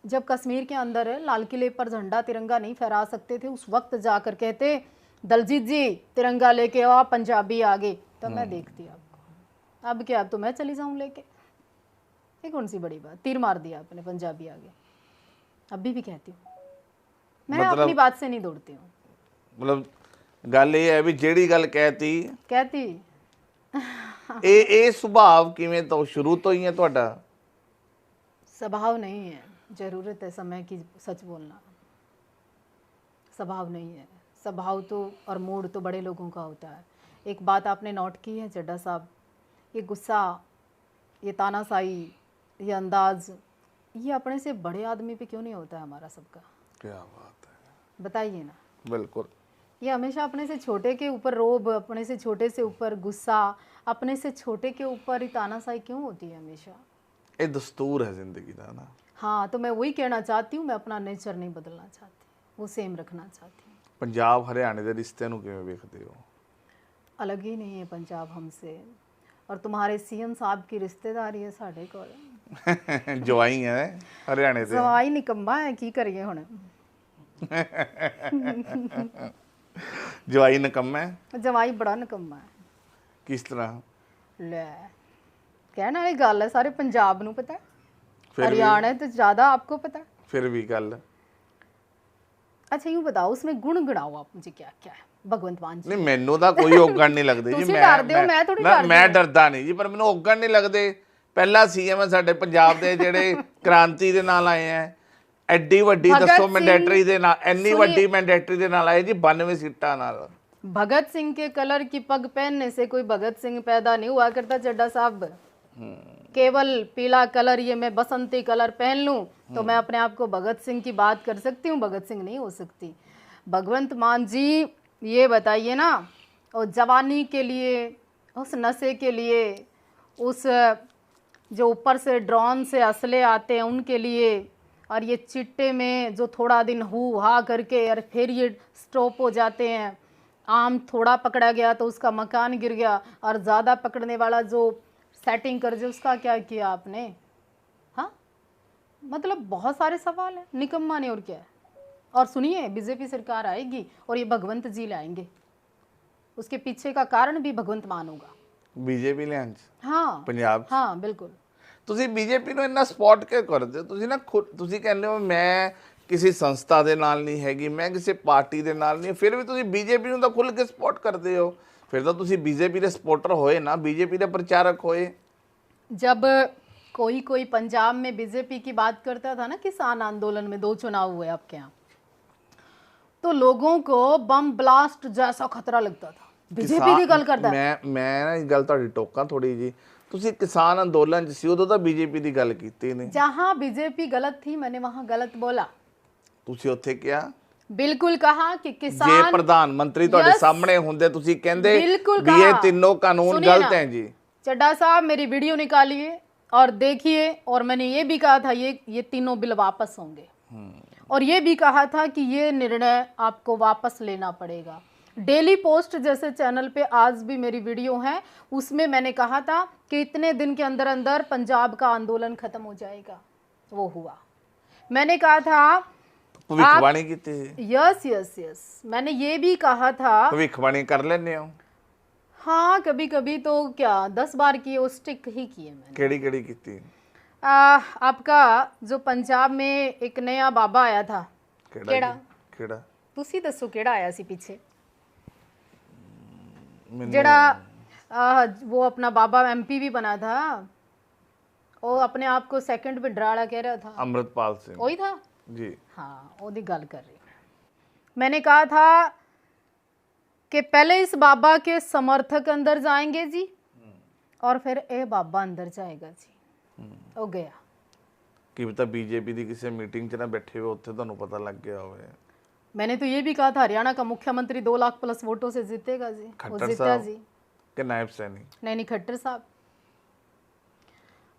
जब कश्मीर के अंदर लाल किले पर झंडा तिरंगा नहीं फहरा सकते थे, उस वक्त जाकर कहते दलजीत जी तिरंगा लेके आओ पंजाबी आगे, तब मैं देखती आपको। अब क्या, अब तो मैं चली जाऊं लेके, ये कौन सी बड़ी बात, तीर मार दिया आपने पंजाबी आगे। अभी भी कहती हूँ मैं, अपनी बात से नहीं दौड़ती हूँ। ਮਤਲਬ ਗੱਲ ਇਹ ਹੈ ਵੀ ਜਿਹੜੀ ਗੱਲ ਕਹਿਤੀ ਇਹ ਸੁਭਾਅ ਕਿਵੇਂ ਤੋਂ ਸ਼ੁਰੂ ਤੋਂ ਹੀ ਹੈ ਤੁਹਾਡਾ? स्वभाव नहीं है, जरूरत है समय की सच बोलना, स्वभाव नहीं है। स्वभाव तो और मूड तो बड़े लोगों का होता है। एक बात आपने नोट की है चड्ढा साहब, ये गुस्सा, ये तानाशाही, ये अंदाज, ये अपने से बड़े आदमी पे क्यों नहीं होता है हमारा सबका? क्या बात है, बताइए ना। बिल्कुल। ये हमेशा अपने से छोटे के ऊपर रोब, अपने से छोटे से ऊपर गुस्सा, अपने से छोटे के ऊपर ही तानाशाही क्यों होती है हमेशा? ये दस्तूर है जिंदगी का ना। हाँ, तो मैं वही कहना चाहती हूँ, मैं अपना नेचर नहीं बदलना चाहती, वो सेम रखना चाहती हूँ। ਪੰਜਾਬ ਹਰਿਆਣੇ ਦੇ ਰਿਸ਼ਤੇ ਨੂੰ ਕਿਵੇਂ ਵੇਖਦੇ ਹੋ? अलग ही नहीं है पंजाब हमसे, और तुम्हारे सीएम साहब की रिश्तेदारी है साढ़े कोल। ਜਵਾਈ ਹੈ ਹਰਿਆਣੇ ਦੇ? सवाई निकम्मा है, की करिए हुण? ਜਵਾਈ ਨਿਕੰਮਾ ਹੈ? जवाई बड़ा निकम्मा है। ਕਿਸ ਤਰ੍ਹਾਂ? ले कहने वाली गल है, सारे पंजाब नूं पता है, फिर भी- हरियाणा तो ज्यादा आपको पता है। ਫਿਰ ਵੀ ਗੱਲ अच्छा यूं बताओ, उसमें गुण गिनाओ आप मुझे, क्या क्या है भगवंत मान जी? ਨਹੀਂ ਮੈਨੂੰ ਤਾਂ ਕੋਈ ਔਗਣ ਨਹੀਂ ਲੱਗਦੀ ਜੀ। ਤੁਸੀਂ ਡਰਦੇ ਹੋ, ਮੈਂ ਥੋੜ੍ਹੀ ਡਰਦੀ ਮੈਂ ਡਰਦਾ ਨਹੀਂ ਜੀ, ਪਰ ਮੈਨੂੰ ਔਗਣ ਨਹੀਂ ਲੱਗਦੇ। ਪਹਿਲਾ ਸੀਐਮ ਹੈ ਸਾਡੇ ਪੰਜਾਬ ਦੇ ਜਿਹੜੇ ਕ੍ਰਾਂਤੀ ਦੇ ਨਾਲ ਆਏ ਆ, ਐਡੀ ਵੱਡੀ ਭਗਤ ਦੱਸੋ ਸਿੰਘ- ਮੈਂਡੇਟਰੀ ਦੇ ਨਾਲ, ਇੰਨੀ ਸੁਣੀਏ- ਵੱਡੀ ਮੈਂਡੇਟਰੀ ਦੇ ਨਾਲ ਆਏ ਜੀ 92 ਸੀਟਾਂ ਨਾਲ। भगत सिंह के कलर की पग पहनने से कोई भगत सिंह पैदा नहीं हुआ करता चड्ढा साहब। केवल पीला कलर, ये मैं बसंती कलर पहन लूं तो मैं अपने आप को भगत सिंह की बात कर सकती हूँ, भगत सिंह नहीं हो सकती। भगवंत मान जी ये बताइए ना, और जवानी के लिए, उस नशे के लिए, उस जो ऊपर से ड्रोन से असले आते हैं उनके लिए, और ये चिट्टे में जो थोड़ा दिन हु हा करके और फिर ये स्टॉप हो जाते हैं। आम थोड़ा पकड़ा गया तो उसका मकान गिर गया, और ज़्यादा पकड़ने वाला जो सेटिंग कर जो उसका क्या किया आपने? हाँ, मतलब बहुत सारे सवाल हैं, निकम्मा ने और क्या है। और सुनिए, बीजेपी सरकार आएगी और ये भगवंत जी लाएंगे, उसके पीछे का कारण भी भगवंत मान होगा। ਬੀਜੇਪੀ ਲੈਣ ਚ हाँ ਪੰਜਾਬ ਚ? हाँ बिल्कुल। ਤੁਸੀਂ ਬੀਜੇਪੀ ਨੂੰ ਇੰਨਾ ਸਪੋਰਟ ਕਿਉਂ ਕਰਦੇ ਹੋ? ਤੁਸੀਂ ਨਾ ਖੁਦ ਤੁਸੀਂ ਕਹਿੰਦੇ ਹੋ ਮੈਂ ਕਿਸੇ ਸੰਸਥਾ ਦੇ ਨਾਲ ਨਹੀਂ ਹੈਗੀ, ਮੈਂ ਕਿਸੇ ਪਾਰਟੀ ਦੇ ਨਾਲ ਨਹੀਂ, ਫਿਰ ਵੀ ਤੁਸੀਂ ਬੀਜੇਪੀ ਨੂੰ ਤਾਂ ਖੁੱਲ੍ਹ ਕੇ ਸਪੋਰਟ ਕਰਦੇ ਹੋ। ਫਿਰ ਤਾਂ ਤੁਸੀਂ ਬੀਜੇਪੀ ਦੇ ਸਪੋਰਟਰ ਹੋਏ ਨਾ, ਬੀਜੇਪੀ ਦੇ ਪ੍ਰਚਾਰਕ ਹੋਏ। जब कोई पंजाब में बीजेपी की बात करता था ना, किसान आंदोलन में 2 चुनाव हुए आपके यहाँ, तो लोगों को बम ब्लास्ट जैसा खतरा लगता था। बीजेपी की गल करता है। ਮੈਂ ਨਾ ਇਹ ਗੱਲ ਤੁਹਾਡੀ ਟੋਕਾਂ ਥੋੜੀ ਜੀ, ਤੁਸੀਂ ਕਿਸਾਨ ਅੰਦੋਲਨ ਚ ਸੀ ਉਦੋਂ ਤਾਂ ਬੀਜੇਪੀ ਦੀ ਗੱਲ ਕੀਤੀ ਨਹੀਂ। जहाँ बीजेपी गलत थी मैंने वहां गलत बोला, ਤੁਸੀਂ ਉੱਥੇ ਕਿਹਾ बिल्कुल कहा कि ਜੇ किसान, ਪ੍ਰਧਾਨ ਮੰਤਰੀ ਤੁਹਾਡੇ Yes, ਸਾਹਮਣੇ ਹੁੰਦੇ ਤੁਸੀਂ ਕਹਿੰਦੇ बिल्कुल ਵੀ ਇਹ कहा। ਤਿੰਨੋं ਕਾਨੂੰਨ सुनिए गलत ना, हैं जी। चड्ढा साहब मेरी वीडियो निकालिए और देखिए, और मैंने ये भी कहा था ये तीनों बिल वापस होंगे, और ये भी कहा था कि ये निर्णय आपको वापस लेना पड़ेगा। डेली पोस्ट जैसे चैनल पे आज भी मेरी वीडियो है, उसमें मैंने कहा था कि इतने दिन के अंदर अंदर पंजाब का आंदोलन खत्म हो जाएगा, वो हुआ। मैंने कहा था ਭਵਿੱਖਬਾਣੀ ਕੀਤੀ ਸੀ? यस यस यस, मैंने ये भी कहा था। ਭਵਿੱਖਬਾਣੀ ਕਰ ਲੈਂਦੇ ਹੋ? हाँ कभी कभी तो क्या 10 बार किए, वो स्टिक ही किए मैंने। ਕਿਹੜੀ ਕਿਹੜੀ ਕੀਤੀ? आपका जो पंजाब में एक नया बाबा आया था, ਕਿਹੜਾ ਜੀ? ਕਿਹੜਾ? ਤੁਸੀਂ ਦੱਸੋ ਕਿਹੜਾ ਆਇਆ ਸੀ ਪਿੱਛੇ, ਮੈਨੂੰ ਜਿਹੜਾ वो अपना बाबा एमपी भी बना था, वो अपने आप को सेकंड पे डराड़ा कह रहा था, ਅੰਮ੍ਰਿਤਪਾਲ ਸਿੰਘ वही था। ਜੀ। हाँ ओदी गल कर रही हूँ। मैंने कहा था कि पहले इस बाबा के समर्थक अंदर जाएंगे जी, और फिर ए बाबा अंदर जाएगा जी। हो गया। ਕੀ ਪਤਾ ਬੀਜੇਪੀ ਦੀ ਕਿਸੇ ਮੀਟਿੰਗ 'ਚ ਨਾ ਬੈਠੇ ਹੋ, ਉੱਥੇ ਤੁਹਾਨੂੰ ਪਤਾ ਲੱਗ ਗਿਆ ਹੋਵੇ। मैंने तो ये भी कहा था हरियाणा का मुख्यमंत्री 2 लाख प्लस वोटों से जीतेगा जी। वो खट्टर जीता साहब जी। कि नायब सैनी? नहीं खट्टर साहब।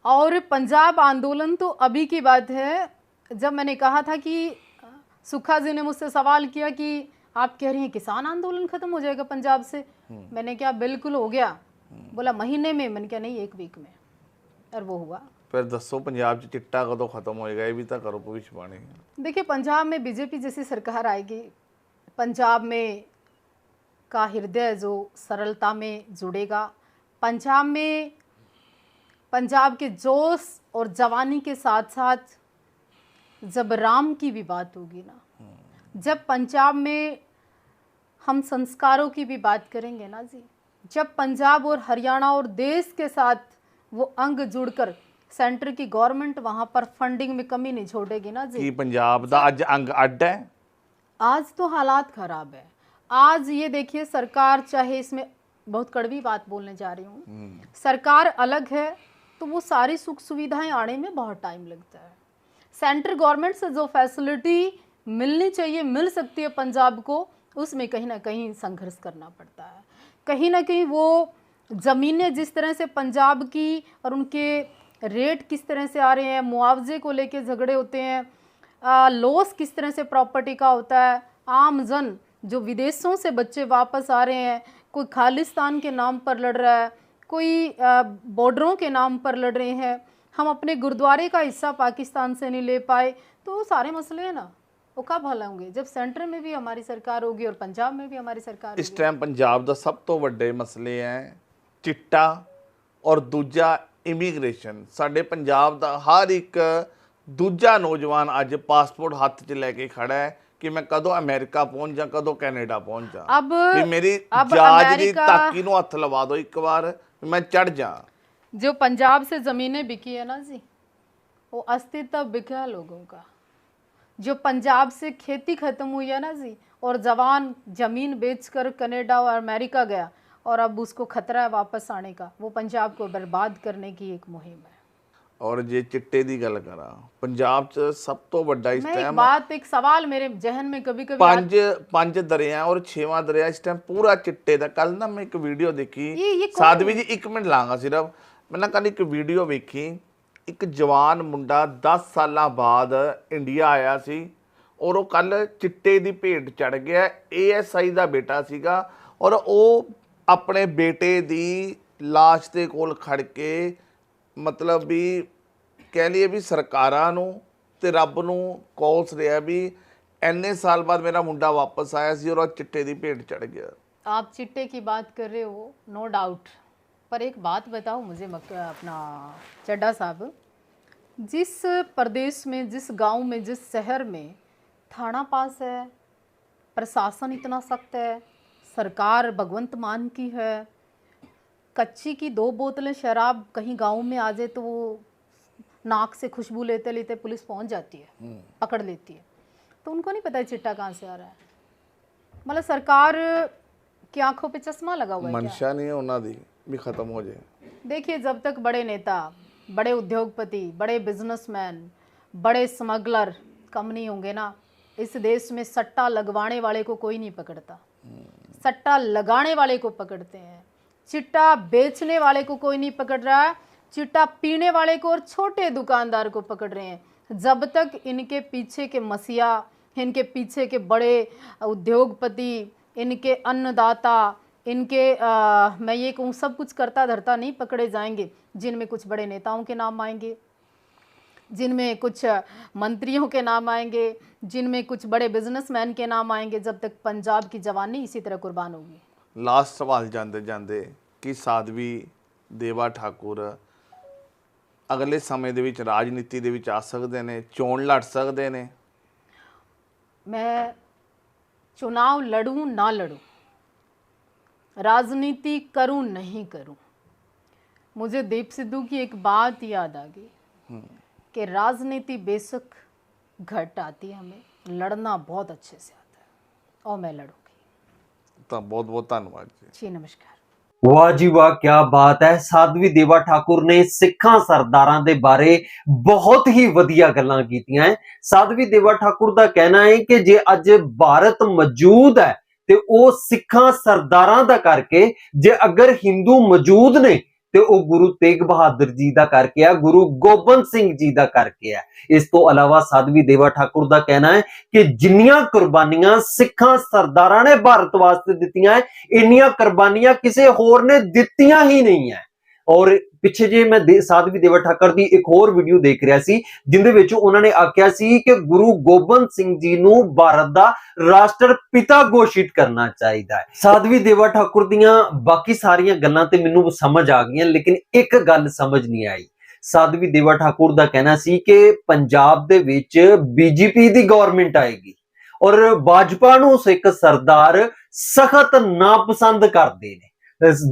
और पंजाब आंदोलन तो अभी की बात है। जब मैंने कहा था कि सुखा जी ने मुझसे सवाल किया कि आप कह रही हैं किसान आंदोलन खत्म हो जाएगा पंजाब से, मैंने क्या बिल्कुल हो गया। बोला महीने में, मैंने क्या नहीं 1 वीक में, और वो हुआ। फिर दसो पंजाब च चिट्टा कदों खत्म होएगा, ये भी तो करो भविष्यवाणी। देखिए पंजाब में बीजेपी जैसी सरकार आएगी, पंजाब में का हृदय जो सरलता में जुड़ेगा, पंजाब में पंजाब के जोश और जवानी के साथ साथ जब राम की भी बात होगी ना, जब पंजाब में हम संस्कारों की भी बात करेंगे ना जी, जब पंजाब और हरियाणा और देश के साथ वो अंग जुड़कर सेंटर की गवर्नमेंट वहां पर फंडिंग में कमी नहीं छोड़ेगी ना जी। की पंजाब दा अज अंग अड्ड है? आज तो हालात खराब है। आज ये देखिए सरकार, चाहे इसमें बहुत कड़वी बात बोलने जा रही हूँ, सरकार अलग है तो वो सारी सुख सुविधाएं आने में बहुत टाइम लगता है। सेंट्रल गवर्नमेंट से जो फैसिलिटी मिलनी चाहिए मिल सकती है पंजाब को, उसमें कहीं ना कहीं संघर्ष करना पड़ता है। कहीं ना कहीं वो ज़मीनें जिस तरह से पंजाब की और उनके रेट किस तरह से आ रहे हैं, मुआवजे को लेके झगड़े होते हैं, लॉस किस तरह से प्रॉपर्टी का होता है, आम जन जो विदेशों से बच्चे वापस आ रहे हैं, कोई खालिस्तान के नाम पर लड़ रहा है, कोई बॉर्डरों के नाम पर लड़ रहे हैं, हम अपने गुरुद्वारे का हिस्सा पाकिस्तान से नहीं ले पाए, तो वो सारे मसले हैं ना, वो कब हल होंगे? जब सेंटर में भी हमारी सरकार होगी और पंजाब में भी हमारी सरकार इस होगी। टाइम पंजाब ਦਾ ਸਭ ਤੋਂ ਵੱਡੇ ਮਸਲੇ ਹੈ ਚਿੱਟਾ ਔਰ ਦੂਜਾ ਇਮੀਗ੍ਰੇਸ਼ਨ। ਸਾਡੇ ਪੰਜਾਬ ਦਾ ਹਰ ਇੱਕ ਦੂਜਾ ਨੌਜਵਾਨ ਅੱਜ ਪਾਸਪੋਰਟ ਹੱਥ 'ਚ ਲੈ ਕੇ ਖੜਾ ਹੈ ਕਿ ਮੈਂ ਕਦੋਂ ਅਮਰੀਕਾ ਪਹੁੰਚ ਜਾ, ਕਦੋਂ ਕੈਨੇਡਾ ਪਹੁੰਚ ਜਾ, ਵੀ ਮੇਰੀ ਜਹਾਜ਼ ਦੀ ਤਾਕੀ ਨੂੰ ਹੱਥ ਲਵਾ ਦਿਓ ਇੱਕ ਵਾਰ, मैं चढ़ जा। जो पंजाब से ज़मीनें बिकी है ना जी, वो अस्तित्व बिका लोगों का। जो पंजाब से खेती खत्म हुई है ना जी, और जवान ज़मीन बेचकर कनाडा और अमेरिका गया और अब उसको खतरा है वापस आने का, वो पंजाब को बर्बाद करने की एक मुहिम है। और जे चिट्टे दी गल करा, पंजाब च सब तो बड़ा इस मैं एक टाइम बात, एक सवाल मेरे जहन में कभी कभी पंज दरिया और 6वां दरिया इस टाइम पूरा चिट्टे दा। कल ना मैं एक वीडियो देखी, ये साधवी जी 1 मिनट लांगा सिर्फ, मैं ना कल एक वीडियो वेखी, एक जवान मुंडा 10 साल बाद इंडिया आया सी और वो कल चिट्टे दी भेट चढ़ गया। ASI दा बेटा सीगा और वो अपने बेटे दी लाश दे कोल खड़ के मतलब भी कह लिए भी सरकारां नूं ते रब नूं कोस रहा भी इन्ने साल बाद मेरा मुंडा वापस आया सी और चिट्टे दी भेंट चढ़ गया। आप चिट्टे की बात कर रहे हो, नो डाउट, पर एक बात बताओ मुझे अपना चड्डा साहब, जिस प्रदेश में, जिस गांव में, जिस शहर में थाना पास है, प्रशासन इतना सख्त है, सरकार भगवंत मान की है, कच्ची की 2 बोतलें शराब कहीं गांव में आ जाए तो वो नाक से खुशबू लेते लेते पुलिस पहुंच जाती है, पकड़ लेती है, तो उनको नहीं पता है चिट्टा कहाँ से आ रहा है। मतलब सरकार की आंखों पे चश्मा लगा हुआ है क्या? मनशा नहीं है उन्हों दी भी खत्म हो जाए। देखिए जब तक बड़े नेता, बड़े उद्योगपति, बड़े बिजनेसमैन, बड़े स्मगलर कम नहीं होंगे ना, इस देश में सट्टा लगवाने वाले को कोई नहीं पकड़ता, सट्टा लगाने वाले को पकड़ते हैं। चिट्टा बेचने वाले को कोई नहीं पकड़ रहा है, चिट्टा पीने वाले को और छोटे दुकानदार को पकड़ रहे हैं। जब तक इनके पीछे के मसीहा, इनके पीछे के बड़े उद्योगपति, इनके अन्नदाता, इनके मैं ये कहूँ सब कुछ करता धरता नहीं पकड़े जाएंगे, जिनमें कुछ बड़े नेताओं के नाम आएंगे, जिनमें कुछ मंत्रियों के नाम आएंगे, जिनमें कुछ बड़े बिजनेसमैन के नाम आएंगे, जब तक पंजाब की जवानी इसी तरह कुर्बान होगी। लास्ट सवाल जाते जाते कि साध्वी देवा ठाकुर अगले समय ਦੇ ਵਿੱਚ ਰਾਜਨੀਤੀ ਦੇ ਵਿੱਚ ਆ ਸਕਦੇ ਨੇ, ਚੋਣ ਲੜ ਸਕਦੇ ਨੇ? मैं चुनाव लड़ूं ना लड़ूं, राजनीति करूं नहीं करूं, मुझे दीप सिद्धू की एक बात याद आ गई कि राजनीति बेशक घट आती है, हमें लड़ना बहुत अच्छे से आता है और मैं लड़ूंगी। ਤਾਂ ਬਹੁਤ ਬਹੁਤ ਧੰਨਵਾਦ ਜੀ। जी नमस्कार। ਵਾਹ ਜੀ ਵਾਹ, क्या ਬਾਤ ਹੈ। ਸਾਧਵੀ ਦੇਵਾ ਠਾਕੁਰ ਨੇ ਸਿੱਖਾਂ ਸਰਦਾਰਾਂ ਦੇ ਬਾਰੇ ਬਹੁਤ ਹੀ ਵਧੀਆ ਗੱਲਾਂ ਕੀਤੀਆਂ ਹੈ। ਸਾਧਵੀ ਦੇਵਾ ਠਾਕੁਰ ਦਾ ਕਹਿਣਾ ਹੈ ਕਿ ਜੇ ਅੱਜ ਭਾਰਤ ਮੌਜੂਦ ਹੈ ਤੇ ਉਹ ਸਿੱਖਾਂ ਸਰਦਾਰਾਂ ਦਾ ਕਰਕੇ, ਜੇ ਅਗਰ ਹਿੰਦੂ ਮੌਜੂਦ ਨੇ ਤੇ ਉਹ ਗੁਰੂ ਤੇਗ ਬਹਾਦਰ ਜੀ ਦਾ ਕਰਕੇ ਆ, ਗੁਰੂ ਗੋਬਿੰਦ ਸਿੰਘ ਜੀ ਦਾ ਕਰਕੇ ਆ। ਇਸ ਤੋਂ ਇਲਾਵਾ ਸਾਧਵੀ ਦੇਵਾ ਠਾਕੁਰ ਦਾ ਕਹਿਣਾ ਹੈ ਕਿ ਜਿੰਨੀਆਂ ਕੁਰਬਾਨੀਆਂ ਸਿੱਖਾਂ ਸਰਦਾਰਾਂ ਨੇ ਭਾਰਤ ਵਾਸਤੇ ਦਿੱਤੀਆਂ ਹੈ, ਇੰਨੀਆਂ ਕੁਰਬਾਨੀਆਂ ਕਿਸੇ ਹੋਰ ਨੇ ਦਿੱਤੀਆਂ ਹੀ ਨਹੀਂ ਹੈ। ਔਰ ਪਿੱਛੇ ਜੇ ਮੈਂ ਸਾਧਵੀ ਦੇਵਾ ਠਾਕੁਰ ਦੀ ਇੱਕ ਹੋਰ ਵੀਡੀਓ ਦੇਖ ਰਿਹਾ ਸੀ, ਜਿੰਦੇ ਵਿੱਚ ਉਹਨਾਂ ਨੇ ਆਖਿਆ ਸੀ ਕਿ ਗੁਰੂ ਗੋਬਿੰਦ ਸਿੰਘ ਜੀ ਨੂੰ ਭਾਰਤ ਦਾ ਰਾਸ਼ਟਰ ਪਿਤਾ ਘੋਸ਼ਿਤ ਕਰਨਾ ਚਾਹੀਦਾ ਹੈ। ਸਾਧਵੀ ਦੇਵਾ ਠਾਕੁਰ ਦੀਆਂ ਬਾਕੀ ਸਾਰੀਆਂ ਗੱਲਾਂ ਤੇ ਮੈਨੂੰ ਸਮਝ ਆ ਗਈਆਂ, ਲੇਕਿਨ ਇੱਕ ਗੱਲ ਸਮਝ ਨਹੀਂ ਆਈ। ਸਾਧਵੀ ਦੇਵਾ ਠਾਕੁਰ ਦਾ ਕਹਿਣਾ ਸੀ ਕਿ ਪੰਜਾਬ ਦੇ ਵਿੱਚ ਬੀਜੇਪੀ ਦੀ ਗਵਰਨਮੈਂਟ ਆਏਗੀ ਔਰ ਭਾਜਪਾ ਨੂੰ ਸਿੱਖ ਸਰਦਾਰ ਸਖਤ ਨਾਪਸੰਦ ਕਰਦੇ ਨੇ,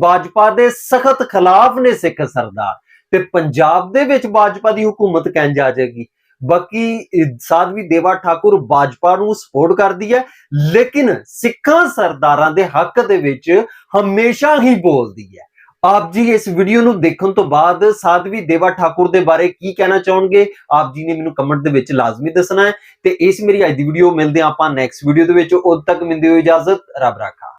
ਭਾਜਪਾ ਦੇ ਸਖਤ ਖਿਲਾਫ ਨੇ ਸਿੱਖ ਸਰਦਾਰ, ਤੇ ਪੰਜਾਬ ਦੇ ਵਿੱਚ ਭਾਜਪਾ ਦੀ ਹਕੂਮਤ ਕਿੰਜ ਆ ਜਾਏਗੀ। ਬਾਕੀ ਸਾਧਵੀ ਦੇਵਾ ਠਾਕੁਰ ਭਾਜਪਾ ਨੂੰ ਸਪੋਰਟ ਕਰਦੀ ਹੈ, ਲੇਕਿਨ ਸਿੱਖਾਂ ਸਰਦਾਰਾਂ ਦੇ ਹੱਕ ਦੇ ਵਿੱਚ ਹਮੇਸ਼ਾ ਹੀ ਬੋਲਦੀ ਹੈ। ਆਪ ਜੀ ਇਸ ਵੀਡੀਓ ਨੂੰ ਦੇਖਣ ਤੋਂ ਬਾਅਦ ਸਾਧਵੀ ਦੇਵਾ ਠਾਕੁਰ ਦੇ ਬਾਰੇ ਕੀ ਕਹਿਣਾ ਚਾਹੋਗੇ, ਆਪ ਜੀ ਨੇ ਮੈਨੂੰ ਕਮੈਂਟ ਦੇ ਵਿੱਚ ਲਾਜ਼ਮੀ ਦੱਸਣਾ ਹੈ। ਤੇ ਇਸ ਮੇਰੀ ਅੱਜ ਦੀ ਵੀਡੀਓ, ਮਿਲਦੇ ਆਪਾਂ ਨੈਕਸਟ ਵੀਡੀਓ ਦੇ ਵਿੱਚ। ਉਦ ਤੱਕ ਮੈਨੂੰ ਦਿਓ ਇਜਾਜ਼ਤ, ਰੱਬ ਰਾਖਾ।